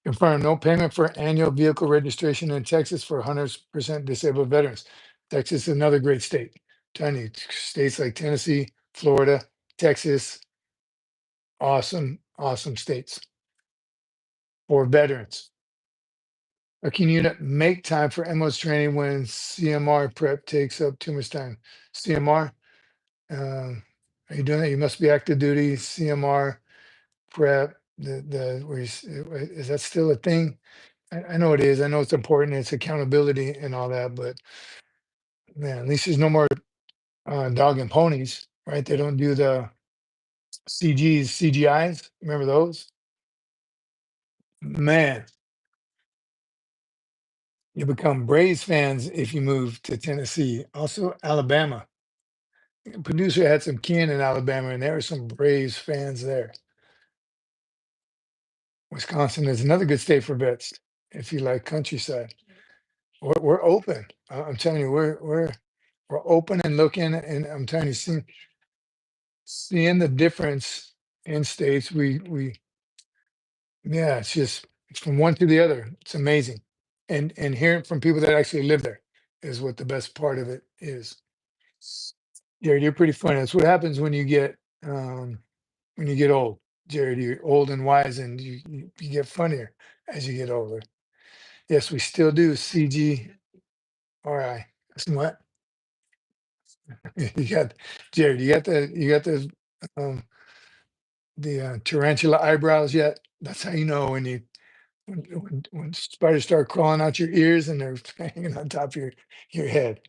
Speaker 1: Confirm no payment for annual vehicle registration in Texas for 100% disabled veterans. Texas is another great state. Tiny states like Tennessee, Florida, Texas, awesome, awesome states for veterans. Can you make time for MOS training when CMR prep takes up too much time? CMR, are you doing that? You must be active duty, CMR prep. Is that still a thing? I know it is. I know it's important. It's accountability and all that, but man, at least there's no more dog and ponies, right? They don't do the CGIs. Remember those? Man, you become Braves fans if you move to Tennessee. Also, Alabama. Producer had some kin in Alabama, and there were some Braves fans there. Wisconsin is another good state for vets if you like countryside. We're open. I'm telling you, we're open and looking, and I'm telling you, seeing the difference in states. Yeah, it's from one to the other. It's amazing, and hearing from people that actually live there is what the best part of it is. Jared, you're pretty funny. That's what happens when you get old. Jared, you're old and wise, and you get funnier as you get older. Yes, we still do CGRI. What? You got Jared, um, the tarantula eyebrows yet? That's how you know when you when spiders start crawling out your ears and they're hanging on top of your head.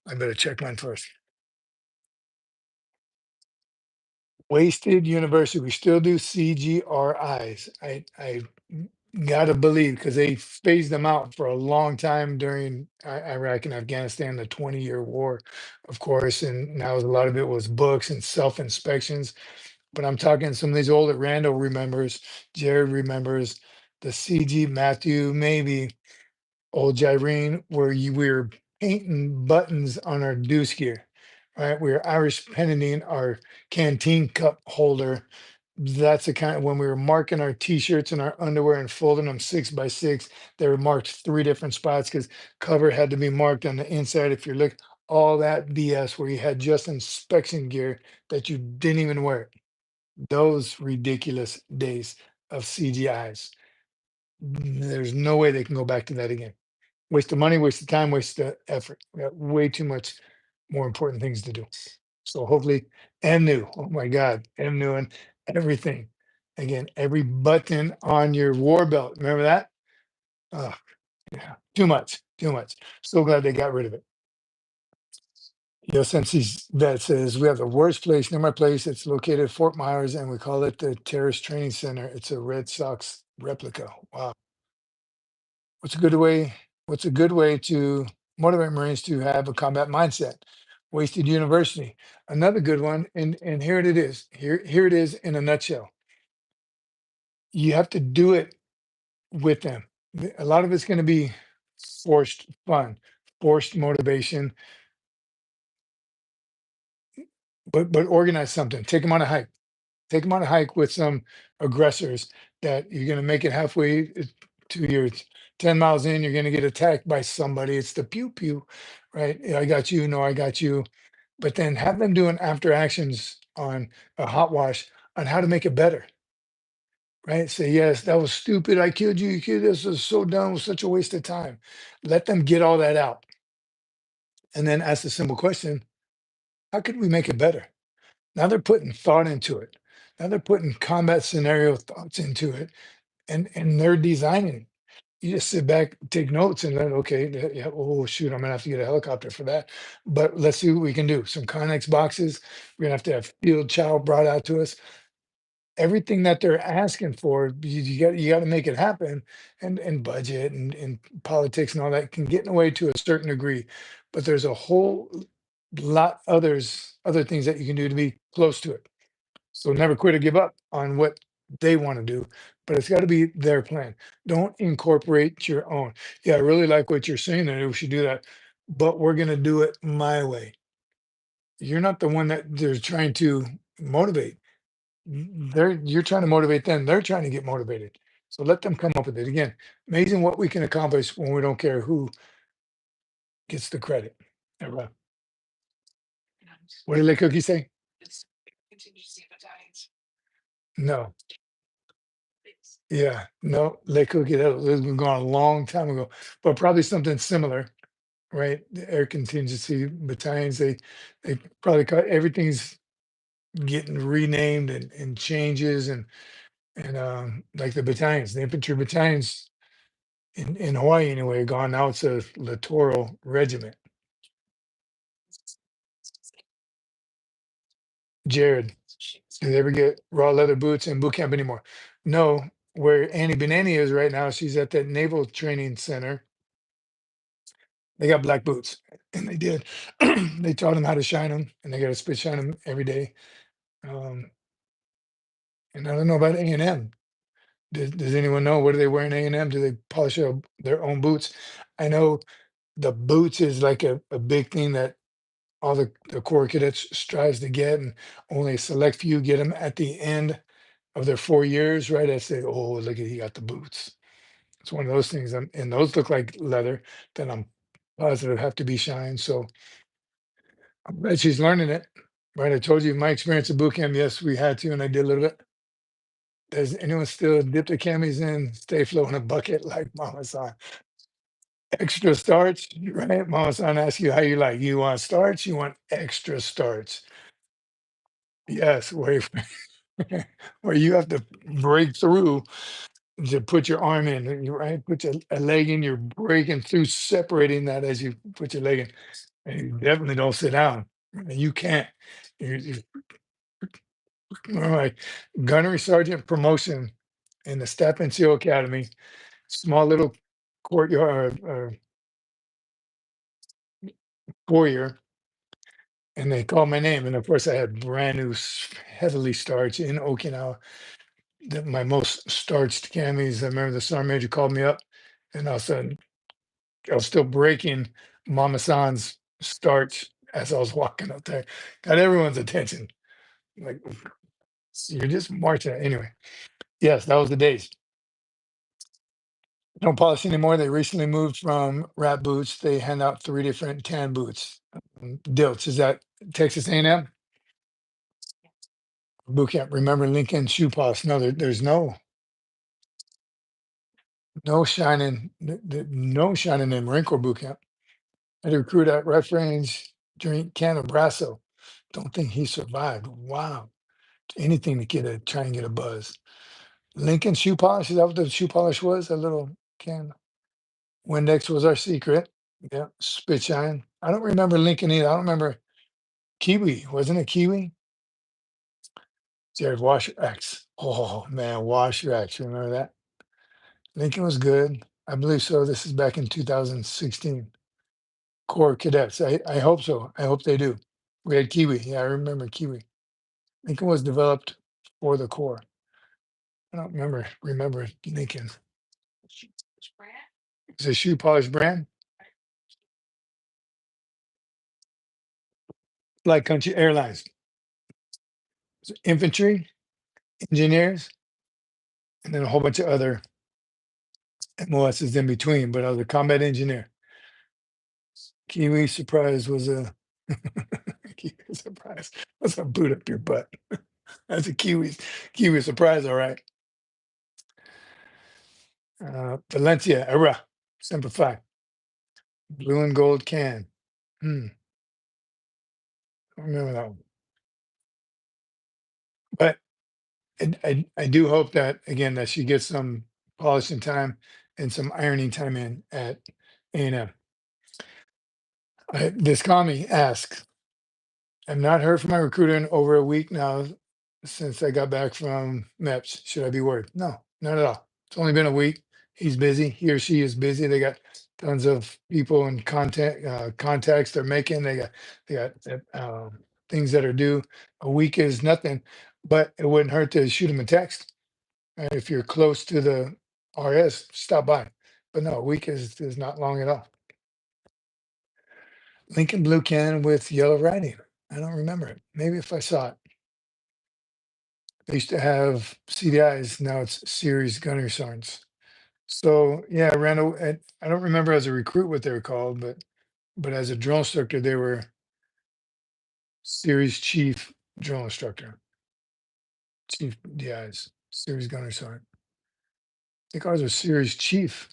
Speaker 1: I better check mine first. Wasted University. We still do CGRIs. I gotta believe because they phased them out for a long time during Iraq and Afghanistan, the 20-year war, of course, and now a lot of it was books and self-inspections. But I'm talking some of these older Randall remembers, Jared remembers the CG Matthew, maybe old Gyrene, where we were painting buttons on our deuce gear, right? We were Irish penning our canteen cup holder. That's the kind of when we were marking our t-shirts and our underwear and folding them 6 by 6, they were marked 3 different spots because cover had to be marked on the inside. If you look, all that BS where you had just inspection gear that you didn't even wear. Those ridiculous days of CGIs. There's no way they can go back to that again. Waste of money, waste of time, waste of effort. We got way too much more important things to do. So hopefully, and new. Oh my God, and new and everything. Again, every button on your war belt. Remember that? Oh, yeah, too much, too much. So glad they got rid of it. USMC vet says we have the worst place near my place. It's located at Fort Myers, and we call it the Terrorist Training Center. It's a Red Sox replica. Wow. What's a good way? What's a good way to motivate Marines to have a combat mindset? Wasted University. Another good one, and here it is. Here it is in a nutshell. You have to do it with them. A lot of it's going to be forced fun, forced motivation, but organize something. Take them on a hike. Take them on a hike with some aggressors that you're going to make it halfway to your 10 miles in. You're going to get attacked by somebody. It's the pew pew, right? Yeah, I got you. No, I got you. But then have them doing after actions on a hot wash on how to make it better, right? Say, yes, that was stupid. I killed you. You killed this. Was so dumb. It was such a waste of time. Let them get all that out. And then ask the simple question, how could we make it better? Now they're putting thought into it. Now they're putting combat scenario thoughts into it and they're designing it. You just sit back, take notes, and then okay, yeah, oh shoot, I'm gonna have to get a helicopter for that. But let's see what we can do. Some Connex boxes. We're gonna have field chow brought out to us. Everything that they're asking for, you got to make it happen, and budget and politics and all that can get in the way to a certain degree. But there's a whole lot other things that you can do to be close to it. So never quit or give up on what they want to do, but it's got to be their plan. Don't incorporate your own. Yeah, I really like what you're saying, and we should do that, but we're going to do it my way. You're not the one that they're trying to motivate. You're trying to motivate them. They're trying to get motivated. So let them come up with it. Again, amazing what we can accomplish when we don't care who gets the credit. Right. What did the cookie say? No. Yeah, no, Le Cookie, that's been gone a long time ago, but probably something similar, right? The air contingency battalions, they probably got everything's getting renamed and changes and like the battalions, the infantry battalions in Hawaii anyway, are gone. Now it's a littoral regiment. Jared, do they ever get raw leather boots in boot camp anymore? No, where Annie Benani is right now, she's at that Naval Training Center. They got black boots, and they did. They taught them how to shine them, and they got to spit shine them every day. Um, and I don't know about A&M. Does anyone know what do they wear in A&M? Do they polish their own boots? I know the boots is like a big thing that all the Corps cadets strives to get, and only a select few get them at the end of their 4 years, right? I say, oh, look at he got the boots. It's one of those things, and those look like leather that I'm positive have to be shined. So I'm glad she's learning it. Right. I told you my experience at boot camp. Yes, we had to, and I did a little bit. Does anyone still dip their camis in, stay flow in a bucket like Mama San? Extra starch, right? Mama San asks you how you like. You want starch? You want extra starch? Yes, where where you have to break through. to put your arm in, you right, put a leg in, you're breaking through, separating that as you put your leg in. And you definitely don't sit down. And you can't. You all right. Gunnery sergeant promotion in the Staff NCO Academy, small little courtyard foyer, and they called my name. And of course, I had brand new, heavily starched in Okinawa, my most starched camis. I remember the sergeant major called me up, and all of a sudden, I was still breaking Mama San's starch as I was walking up there. Got everyone's attention. Like, you're just marching. Anyway, yes, that was the days. Don't polish anymore. They recently moved from rat boots. They hand out 3 different tan boots. Dilts. Is that Texas A&M boot camp? Remember Lincoln shoe polish? No, there's no shining, no shining in Marine Corps boot camp. I had to recruit at ref range during Camp Brasso. Don't think he survived. Wow. Anything to get a try and get a buzz. Lincoln shoe polish. Is that what the shoe polish was? A little can. Windex was our secret. Yeah. Spit shine. I don't remember Lincoln either. I don't remember Kiwi. Wasn't it Kiwi? Jared Washer X. Oh man, Washer X. Remember that? Lincoln was good. I believe so. This is back in 2016. Corps cadets. I hope so. I hope they do. We had Kiwi. Yeah, I remember Kiwi. Lincoln was developed for the Corps. I don't remember Lincoln. Is it shoe polish brand? Like Country Airlines. Infantry, engineers, and then a whole bunch of other MOSs in between, but I was a combat engineer. Kiwi surprise was a Kiwi surprise. That's a boot up your butt. That's a Kiwi surprise, all right. Valencia, era, Semper Fi, blue and gold can. I remember that one. But I do hope that again that she gets some polishing time and some ironing time in at A&M. This commie asks, I've not heard from my recruiter in over a week now since I got back from MEPS. Should I be worried? No, not at all. It's only been a week. He's busy. He or she is busy. They got tons of people and contacts they're making. They got things that are due. A week is nothing, but it wouldn't hurt to shoot them a text. If you're close to the RS, stop by. But no, a week is not long at all. Lincoln blue can with yellow writing. I don't remember it. Maybe if I saw it. They used to have CDIs. Now it's series gunner sergeants. So yeah, I ran. I don't remember as a recruit what they were called, but as a drill instructor, they were series chief drill instructor, chief DIs, series gunner sergeant. I think ours was series chief.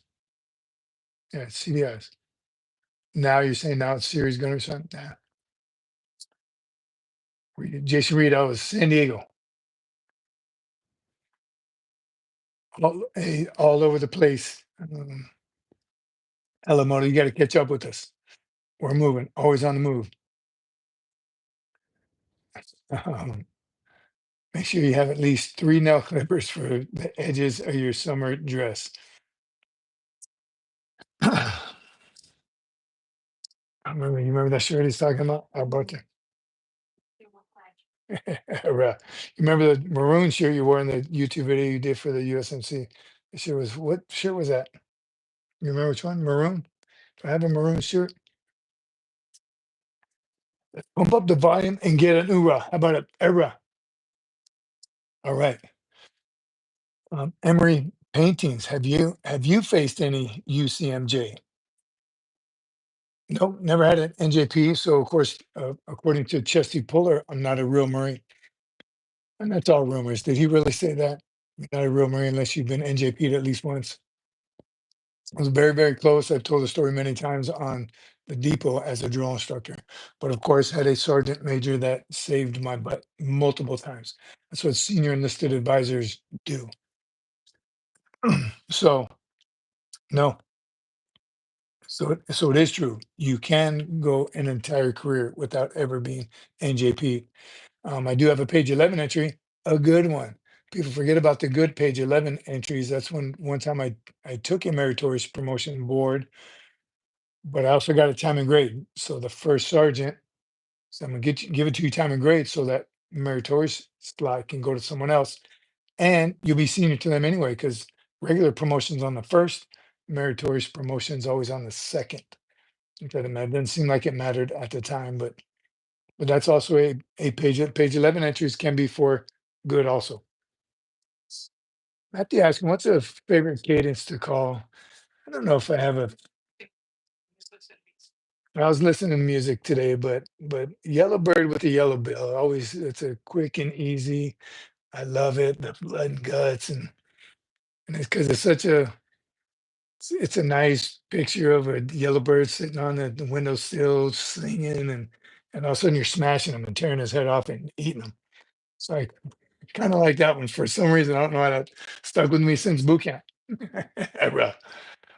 Speaker 1: Yeah, CDIs. Now you're saying now it's series gunner sergeant. Nah. Jason Reed, I was San Diego. All over the place. Alamoto, you got to catch up with us. We're moving, always on the move. Um, make sure you have at least 3 nail clippers for the edges of your summer dress. I remember, you remember that shirt he's talking about? Our birthday. Right. You remember the maroon shirt you wore in the YouTube video you did for the USMC? The shirt was, what shirt was that? You remember which one? Maroon? Do I have a maroon shirt? Pump up the volume and get an URAH. How about an ERA? All right. Emery paintings. Have you faced any UCMJ? Nope, never had an NJP. So of course, according to Chesty Puller, I'm not a real Marine. And that's all rumors. Did he really say that? You're not a real Marine unless you've been NJP'd at least once. I was very, very close. I've told the story many times on the depot as a drill instructor, but of course had a sergeant major that saved my butt multiple times. That's what senior enlisted advisors do. So no, so it is true. You can go an entire career without ever being NJP. I do have a page 11 entry, a good one. People forget about the good page 11 entries. That's when one time I took a meritorious promotion board, but I also got a time and grade. So the first sergeant, so I'm gonna give it to you time and grade so that meritorious slot can go to someone else, and you'll be senior to them anyway because regular promotions on the first, meritorious promotions always on the second. It didn't seem like it mattered at the time, but that's also a page 11 entries can be for good also. I have to ask, what's a favorite cadence to call? I don't know if I have a. I was listening to music today, but Yellowbird with the yellow bill. Always, it's a quick and easy. I love it. The blood and guts, and it's because it's such a. It's a nice picture of a yellowbird sitting on the windowsill singing, and all of a sudden you're smashing him and tearing his head off and eating him. So I kind of like that one for some reason. I don't know why that stuck with me since boot camp. Bruh.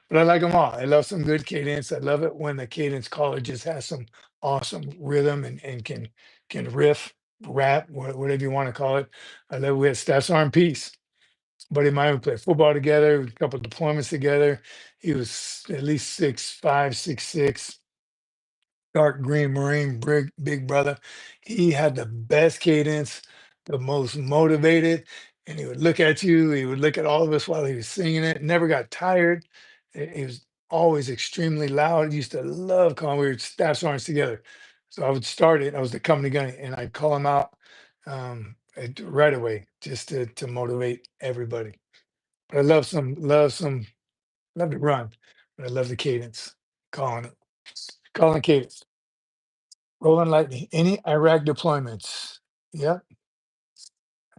Speaker 1: But I like them all. I love some good cadence. I love it when the cadence caller just has some awesome rhythm and can riff, rap, whatever you want to call it. I love we had Staff Sergeant Peace. Buddy of mine, we played football together, a couple of deployments together. He was at least 6'5", 6'6", dark green Marine, big brother. He had the best cadence, the most motivated, and he would look at you. He would look at all of us while he was singing it. Never got tired. He was always extremely loud. Used to love calling. We were staff sergeants together, so I would start it. I was the company gunny, and I'd call him out right away just to motivate everybody. But I love to run, but I love the cadence, calling it, calling cadence. Rolling Lightning, any Iraq deployments? Yeah,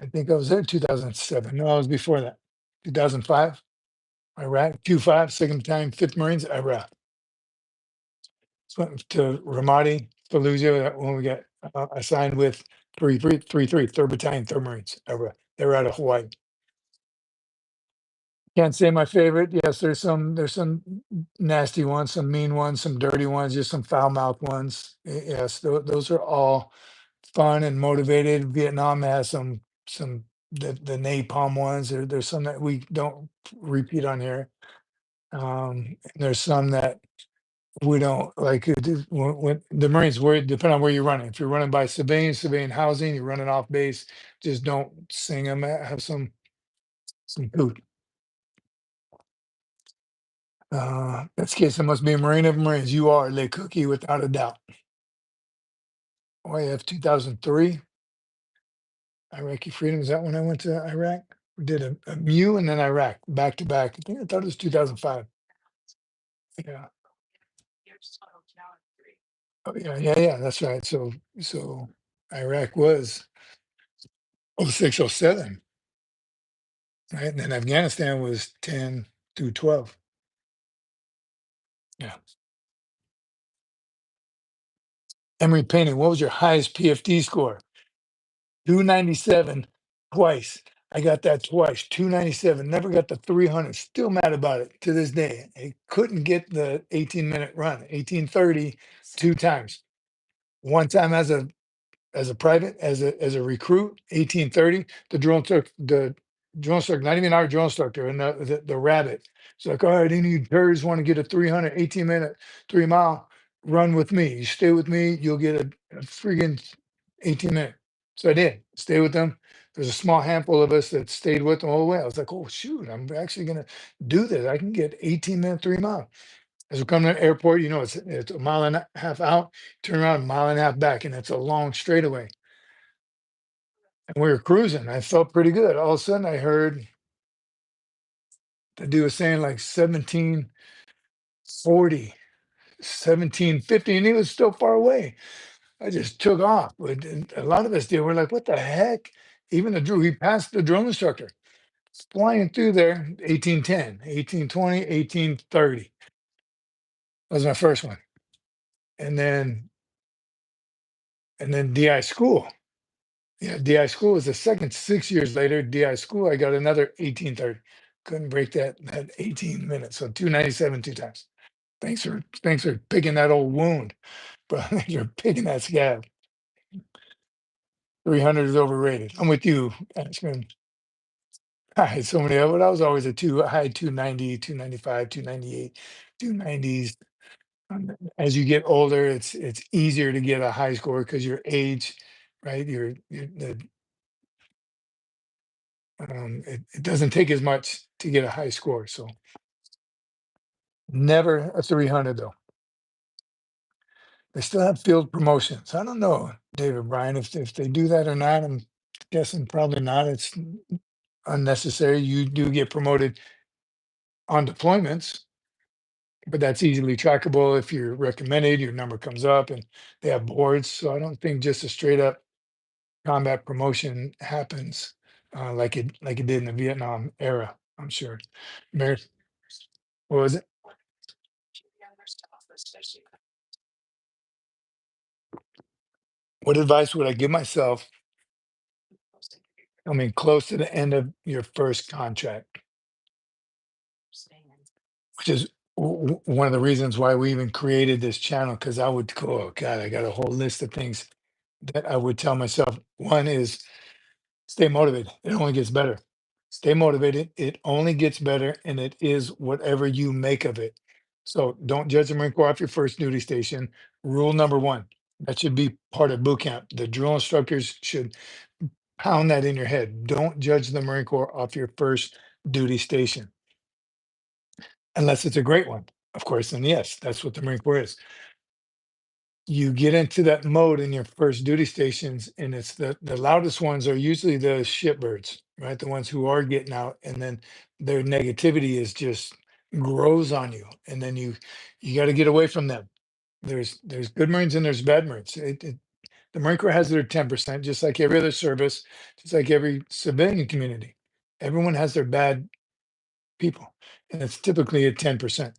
Speaker 1: I think I was there in 2007. No, I was before that. 2005, Iraq, Q5, 2nd Battalion, 5th Marines, Iraq. So went to Ramadi, Fallujah, that when we got assigned with 3rd Battalion, 3rd Marines, Iraq. They were out of Hawaii. Can't say my favorite. Yes, there's some nasty ones, some mean ones, some dirty ones, just some foul mouth ones. Yes, those are all fun and motivated. Vietnam has some the napalm ones. There's some that we don't repeat on here. And there's some that we don't like. When the Marines, where depending on where you're running. If you're running by civilian housing, you're running off base. Just don't sing them. Have some food. That's case. I must be a Marine of Marines. You are Le Cookie without a doubt. OIF 2003. Iraqi freedom. Is that when I went to Iraq? We did a MEU and then Iraq back to back. I thought it was 2005. Yeah. Oh, yeah. That's right. So Iraq was 06, 07, right? And then Afghanistan was 10 through 12. Yeah. Emory Painting, what was your highest PFD score? 297 twice. I got that twice. 297. Never got the 300. Still mad about it to this day. I couldn't get the 18-minute run. 18:30 two times. One time as a private, as a recruit, 18:30. The drone instructor, not even our drone instructor, and the rabbit. It's like, all right, any you birds want to get a 300, 18-minute, 3 mile run with me. You stay with me, you'll get a friggin' 18-minute. So I did stay with them. There's a small handful of us that stayed with them all the way. I was like, oh shoot, I'm actually gonna do this. I can get 18-minute, 3 mile. As we come to the airport, it's a mile and a half out, turn around, a mile and a half back, and it's a long straightaway. And we were cruising. I felt pretty good. All of a sudden, I heard the dude was saying like 1740, 1750, and he was still far away. I just took off. But a lot of us did. We're like, what the heck? Even he passed the drone instructor flying through there, 1810, 1820, 1830. That was my first one. And then DI school. Yeah, DI school was the second. 6 years later, DI school, I got another 1830. couldn't break that 18 minutes. So 297 two times. Thanks for picking that old wound, but you're picking that scab. 300 is overrated. I'm with you, Ashman. I had so many of it. I was always a two. I had 290, 295, 298, 290s. As you get older, it's easier to get a high score because your age, right? It doesn't take as much to get a high score. So never a 300 though. They still have field promotions. I don't know, David Bryan, if they do that or not. I'm guessing probably not. It's unnecessary. You do get promoted on deployments, but that's easily trackable. If you're recommended, your number comes up and they have boards. So I don't think just a straight up combat promotion happens like it did in the Vietnam era, I'm sure. Mary, what was it? What advice would I give myself? I mean, close to the end of your first contract, which is one of the reasons why we even created this channel. Because I would go, oh God, I got a whole list of things that I would tell myself. One is stay motivated. It only gets better. Stay motivated. It only gets better, and it is whatever you make of it. So don't judge the Marine Corps off your first duty station. Rule number one. That should be part of boot camp. The drill instructors should pound that in your head. Don't judge the Marine Corps off your first duty station, unless it's a great one. Of course, then yes, that's what the Marine Corps is. You get into that mode in your first duty stations, and it's the loudest ones are usually the shitbirds, right? The ones who are getting out, and then their negativity is just grows on you, and then you got to get away from them. There's good Marines and there's bad Marines. The Marine Corps has their 10%, just like every other service, just like every civilian community. Everyone has their bad people, and it's typically at 10%.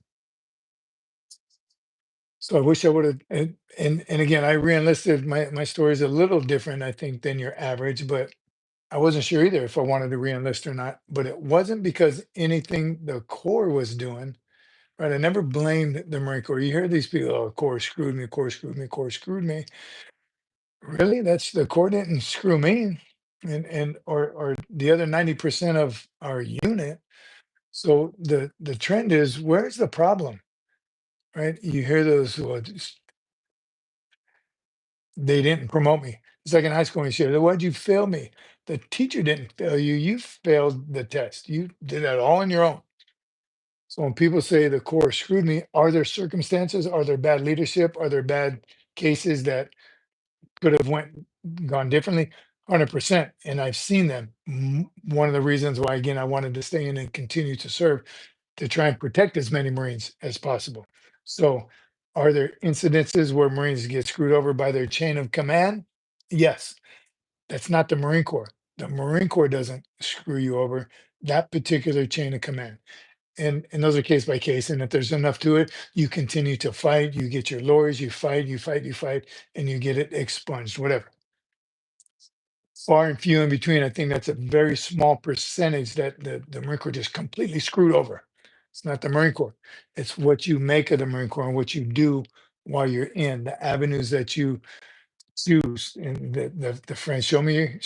Speaker 1: So I wish I would have, and again, I reenlisted. My story is a little different, I think, than your average, but I wasn't sure either if I wanted to reenlist or not. But it wasn't because anything the Corps was doing, right? I never blamed the Marine Corps. You hear these people, oh, Corps screwed me, Corps screwed me, Corps screwed me. Really? That's the Corps didn't screw me, or the other 90% of our unit. So the trend is, where's the problem, right? You hear those, well, they didn't promote me. It's like in high school when you say, why'd you fail me? The teacher didn't fail you. You failed the test. You did that all on your own. So when people say the Corps screwed me, are there circumstances? Are there bad leadership? Are there bad cases that could have gone differently? 100%. And I've seen them. One of the reasons why, again, I wanted to stay in and continue to serve, to try and protect as many Marines as possible. So are there incidences where Marines get screwed over by their chain of command? Yes. That's not the Marine Corps. The Marine Corps doesn't screw you over, that particular chain of command. And those are case by case. And if there's enough to it, you continue to fight, you get your lawyers, you fight, you fight, you fight, and you get it expunged, whatever. Far and few in between. I think that's a very small percentage that the Marine Corps just completely screwed over. It's not the Marine Corps. It's what you make of the Marine Corps and what you do while you're in the avenues that you choose. And the friends, show me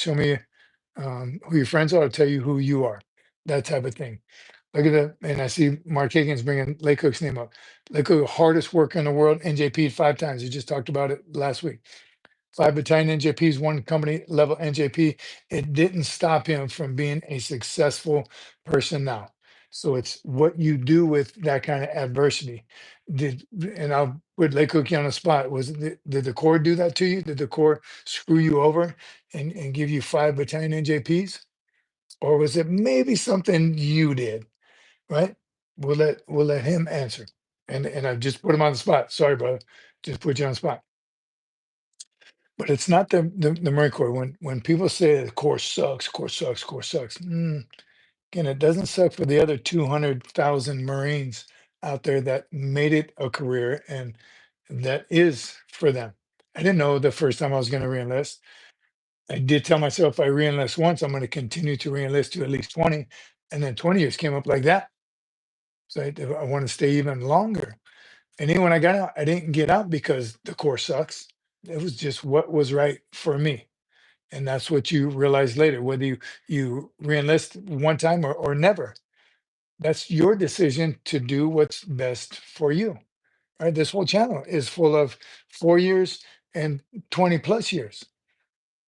Speaker 1: who your friends are, I'll tell you who you are. That type of thing. Look at that. And I see Mark Higgins bringing Lake Cook's name up. Lake Cook, hardest worker in the world, NJP 5 times. You just talked about it last week. 5 battalion NJPs, one company level NJP. It didn't stop him from being a successful person now. So it's what you do with that kind of adversity. And I'll put Lake Cookie on the spot. Did the Corps do that to you? Did the Corps screw you over and give you 5 battalion NJPs? Or was it maybe something you did? Right? We'll let him answer. And I just put him on the spot. Sorry, brother. Just put you on the spot. But it's not the Marine Corps. When people say the Corps sucks, Corps sucks, Corps sucks. Again, it doesn't suck for the other 200,000 Marines out there that made it a career, and that is for them. I didn't know the first time I was going to reenlist. I did tell myself if I reenlist once, I'm going to continue to reenlist to at least 20. And then 20 years came up like that. So I want to stay even longer. And then when I got out, I didn't get out because the course sucks. It was just what was right for me. And that's what you realize later, whether you reenlist one time or never. That's your decision to do what's best for you. Right? This whole channel is full of 4 years and 20 plus years.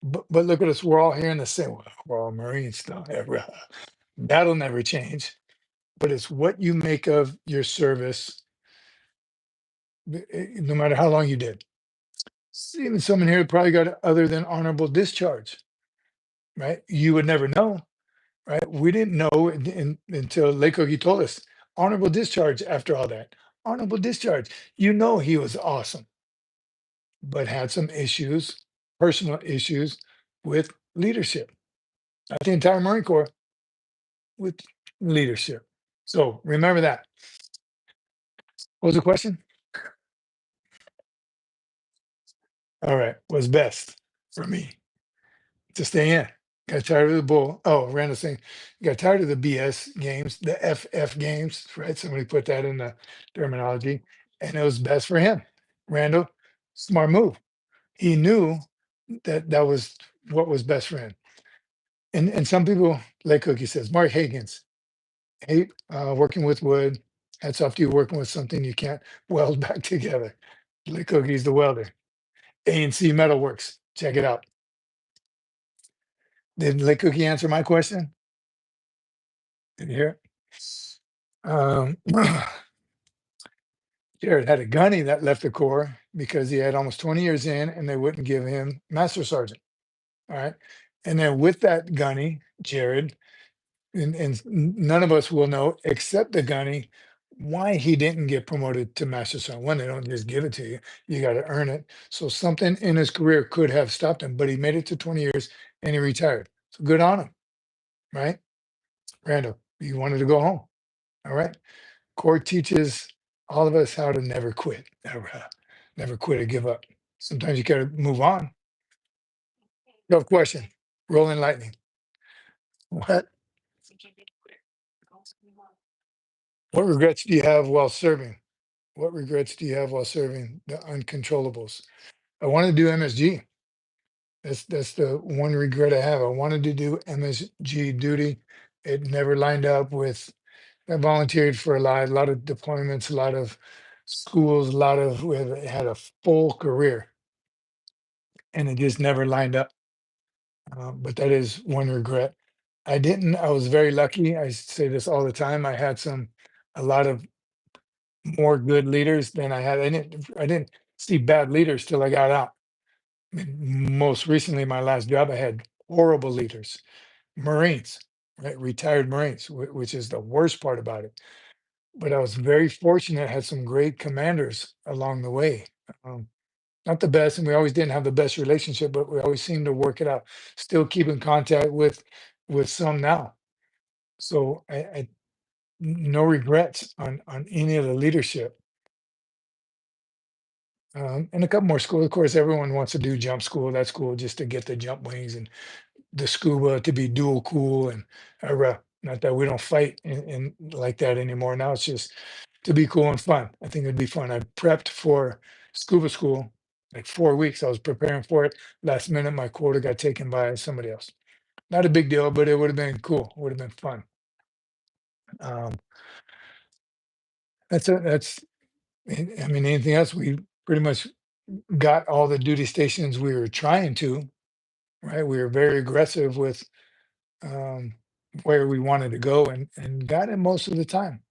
Speaker 1: But look at us, we're all here in the same, well, we're all Marines still. That'll never change. But it's what you make of your service, no matter how long you did. Even someone here probably got other than honorable discharge, right? You would never know, right? We didn't know until Lake Cookie told us honorable discharge after all that. Honorable discharge. You know he was awesome, but had some issues, personal issues with leadership. Not the entire Marine Corps, with leadership. So remember that. What was the question? All right. What's best for me to stay in? Got tired of the bull. Oh, Randall saying, got tired of the BS games, the FF games, right? Somebody put that in the terminology, and it was best for him. Randall, smart move. He knew that that was what was best for him. And some people, like Cookie says, Mark Higgins, hate working with wood. Hats off to you working with something you can't weld back together. Like Cookie's the welder. A&C Metalworks. Check it out. Did Lake Cookie answer my question? Did you hear it? Jared had a gunny that left the Corps because he had almost 20 years in and they wouldn't give him Master Sergeant. All right. And then with that gunny, Jared, and none of us will know except the gunny why he didn't get promoted to Master Sergeant. One, they don't just give it to you, you got to earn it. So something in his career could have stopped him, but he made it to 20 years and he retired. So good on him, right? Randall, you wanted to go home. All right. Court teaches all of us how to never quit, never quit or give up. Sometimes you got to move on. No question. Rolling lightning. What? What regrets do you have while serving? What regrets do you have while serving the uncontrollables? I wanted to do MSG. That's the one regret I have. I wanted to do MSG duty. It never lined up with. I volunteered for a lot of deployments, a lot of schools, a lot of we had a full career, and it just never lined up. But that is one regret. I didn't. I was very lucky. I say this all the time. I had a lot of more good leaders than I had. I didn't see bad leaders till I got out. I mean, most recently, my last job, I had horrible leaders, Marines, right? Retired Marines, which is the worst part about it. But I was very fortunate, had some great commanders along the way. Um, Not the best, and we always didn't have the best relationship, but we always seemed to work it out. Still keep in contact with some now. So no regrets on any of the leadership. And a couple more schools. Of course, everyone wants to do jump school. That's cool, just to get the jump wings and the scuba to be dual cool. And not that we don't fight in like that anymore. Now it's just to be cool and fun. I think it'd be fun. I prepped for scuba school like 4 weeks. I was preparing for it. Last minute, my quota got taken by somebody else. Not a big deal, but it would have been cool. Would have been fun. Um, that's. I mean, anything else? We pretty much got all the duty stations we were trying to. Right, we were very aggressive with um, where we wanted to go, and got it most of the time.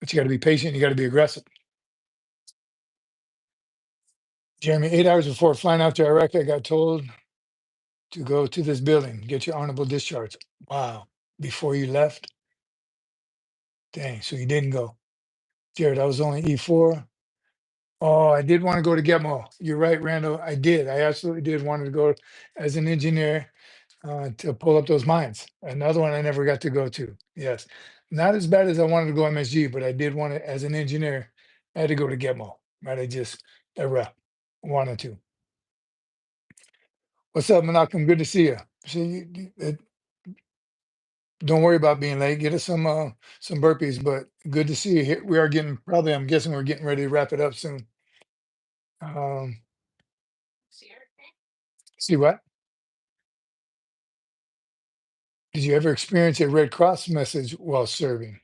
Speaker 1: But you got to be patient. You got to be aggressive. Jeremy, 8 hours before flying out to Iraq, I got told to go to this building, get your honorable discharge. Wow. Before you left? Dang. So you didn't go. Jared, I was only E4. Oh, I did want to go to Gitmo. You're right, Randall. I did. I absolutely did want to go as an engineer to pull up those mines. Another one I never got to go to. Yes. Not as bad as I wanted to go MSG, but I did want to, as an engineer, I had to go to Gitmo. Right. Wanted to. What's up, Malcolm? Good to see you. See, don't worry about being late. Get us some burpees, but good to see you here. We are getting probably, I'm guessing we're getting ready to wrap it up soon. Um, see what? Did you ever experience a Red Cross message while serving?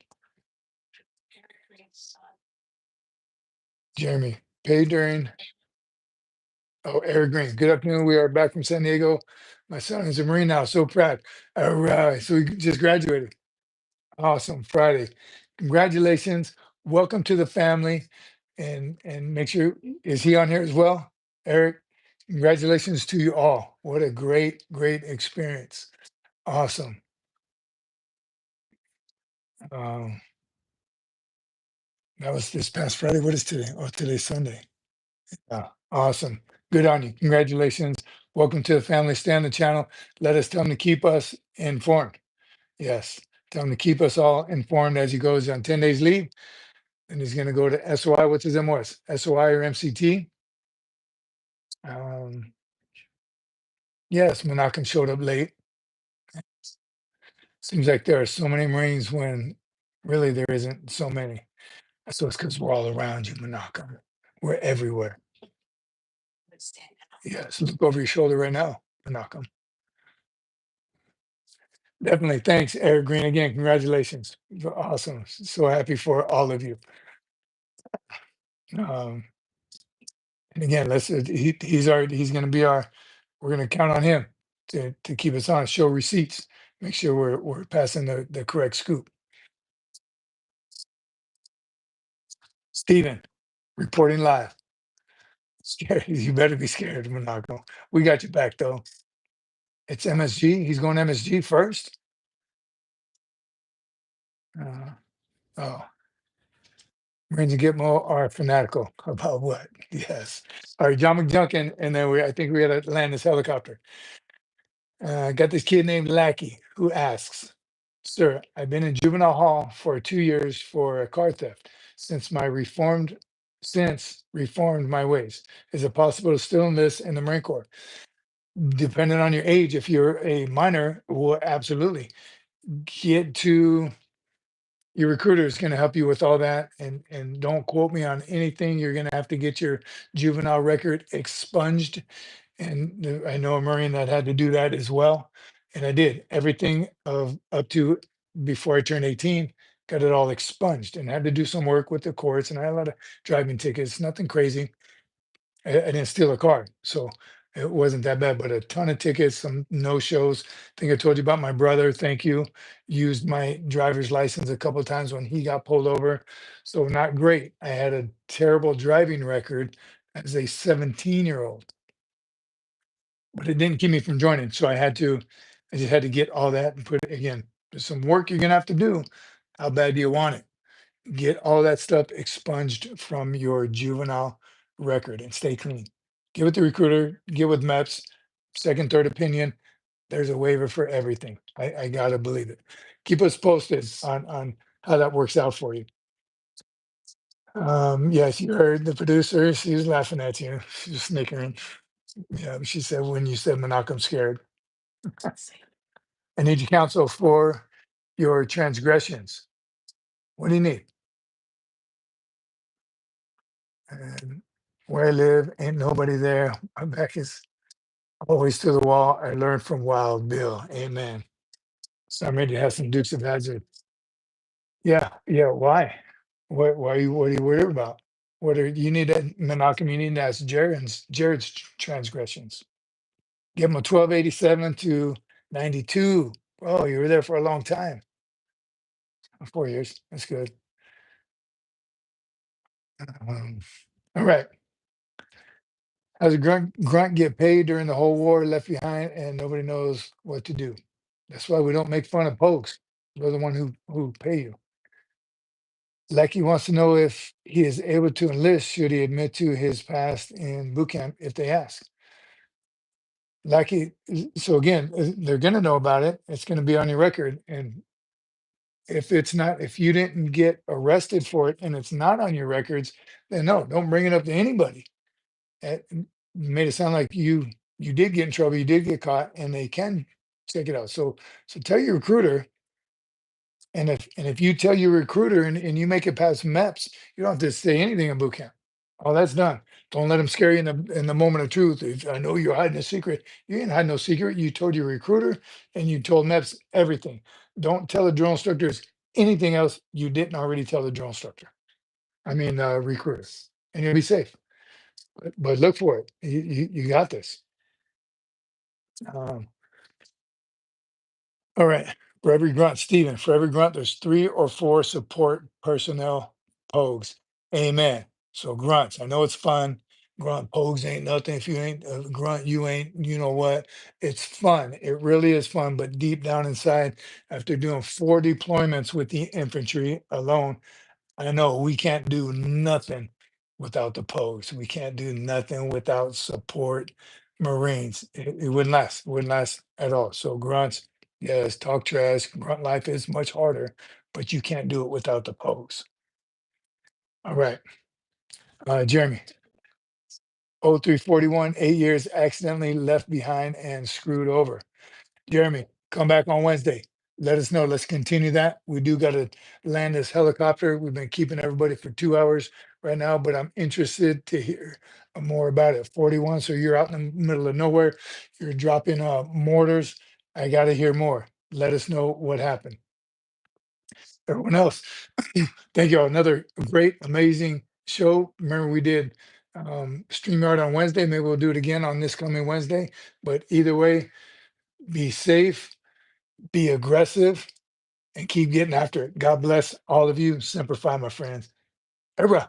Speaker 1: Jeremy, pay during. Oh, Eric Green. Good afternoon. We are back from San Diego. My son is a Marine now. So proud. All right. So we just graduated. Awesome. Friday. Congratulations. Welcome to the family. And make sure, is he on here as well? Eric, congratulations to you all. What a great, great experience. Awesome. Um, that was this past Friday. What is today? Oh, today's Sunday. Yeah, awesome. Good on you. Congratulations. Welcome to the family. Stay on the channel. Let us tell him to keep us informed. Yes. Tell him to keep us all informed as he goes on 10 days leave. And he's going to go to SOI. What's his MOS? SOI or MCT? Um, yes, Menachem showed up late. Seems like there are so many Marines when really there isn't so many. So it's because we're all around you, Menachem. We're everywhere. Yes, look over your shoulder right now, Menachem. Definitely. Thanks, Eric Green. Again, congratulations. You're awesome. So happy for all of you. Um, and again, he's going to be we're going to count on him to keep us on, show receipts, make sure we're passing the correct scoop. Steven, reporting live. Scared. You better be scared, Monaco. We got you back though. It's MSG. He's going MSG first. Uh, oh, Marines and Gitmo are fanatical about what? Yes. All right, John McJunkin, and then I think we got to land this helicopter. Got this kid named Lackey who asks, "Sir, I've been in juvenile hall for 2 years for a car theft. Since reformed my ways. Is it possible to still enlist in the Marine Corps? Depending on your age, if you're a minor, well, absolutely. Get to your recruiter is going to help you with all that, and don't quote me on anything. You're going to have to get your juvenile record expunged, and I know a Marine that had to do that as well, and I did everything of up to before I turned 18, got it all expunged, and had to do some work with the courts, and I had a lot of driving tickets, nothing crazy. I didn't steal a car, so it wasn't that bad, but a ton of tickets, some no-shows. I think I told you about my brother, thank you. Used my driver's license a couple of times when he got pulled over. So not great. I had a terrible driving record as a 17-year-old, but it didn't keep me from joining. So I just had to get all that and put it again. There's some work you're gonna have to do. How bad do you want it? Get all that stuff expunged from your juvenile record and stay clean. Get with the recruiter, get with MEPS, second, third opinion. There's a waiver for everything. I gotta believe it. Keep us posted on how that works out for you. Yes, you heard the producer. She was laughing at you. She was snickering. Yeah, she said when you said Menachem scared. I need your counsel for your transgressions. What do you need? And where I live, ain't nobody there. My back is always to the wall. I learned from Wild Bill. Amen. So I'm ready to have some Dukes of Hazzard. Yeah, yeah. Why? What are you worried about? What are you need to Menachem? You need to ask Jared's transgressions. Give him a 1287 to 92. Oh, you were there for a long time. 4 years. That's good. Um, all right. As a grunt get paid during the whole war, left behind, and nobody knows what to do. That's why we don't make fun of pokes. They're the one who pay you. Like he wants to know if he is able to enlist, should he admit to his past in boot camp if they ask. Like so again, they're gonna know about it. It's gonna be on your record. And if you didn't get arrested for it and it's not on your records, then no, don't bring it up to anybody. Made it sound like you did get in trouble, you did get caught, and they can check it out. So tell your recruiter And if you tell your recruiter and you make it past MEPS, you don't have to say anything in boot camp. All that's done. Don't let them scare you in the moment of truth. If I know you're hiding a secret, you ain't hiding no secret. You told your recruiter and you told MEPS everything. Don't tell the drill instructors anything else you didn't already tell the drill instructor. I mean, recruiter, and you'll be safe. But look for it. You got this. Um, all right. For every grunt, Stephen, for every grunt, there's 3 or 4 support personnel pogues. Amen. So grunts, I know it's fun. Grunt pogues ain't nothing. If you ain't a grunt, you ain't, you know what? It's fun. It really is fun. But deep down inside, after doing 4 deployments with the infantry alone, I know we can't do nothing without the pogues. We can't do nothing without support Marines. It wouldn't last at all. So grunts, yes, talk trash. Grunt life is much harder, but you can't do it without the pogues. All right, Jeremy, 0341, 8 years accidentally left behind and screwed over. Jeremy, come back on Wednesday. Let us know. Let's continue that. We do got to land this helicopter. We've been keeping everybody for 2 hours right now, but I'm interested to hear more about it. 41. So you're out in the middle of nowhere. You're dropping mortars. I got to hear more. Let us know what happened. Everyone else, thank you all. Another great, amazing show. Remember, we did StreamYard on Wednesday. Maybe we'll do it again on this coming Wednesday. But either way, be safe, be aggressive, and keep getting after it. God bless all of you. Semper Fi, my friends. Hurrah.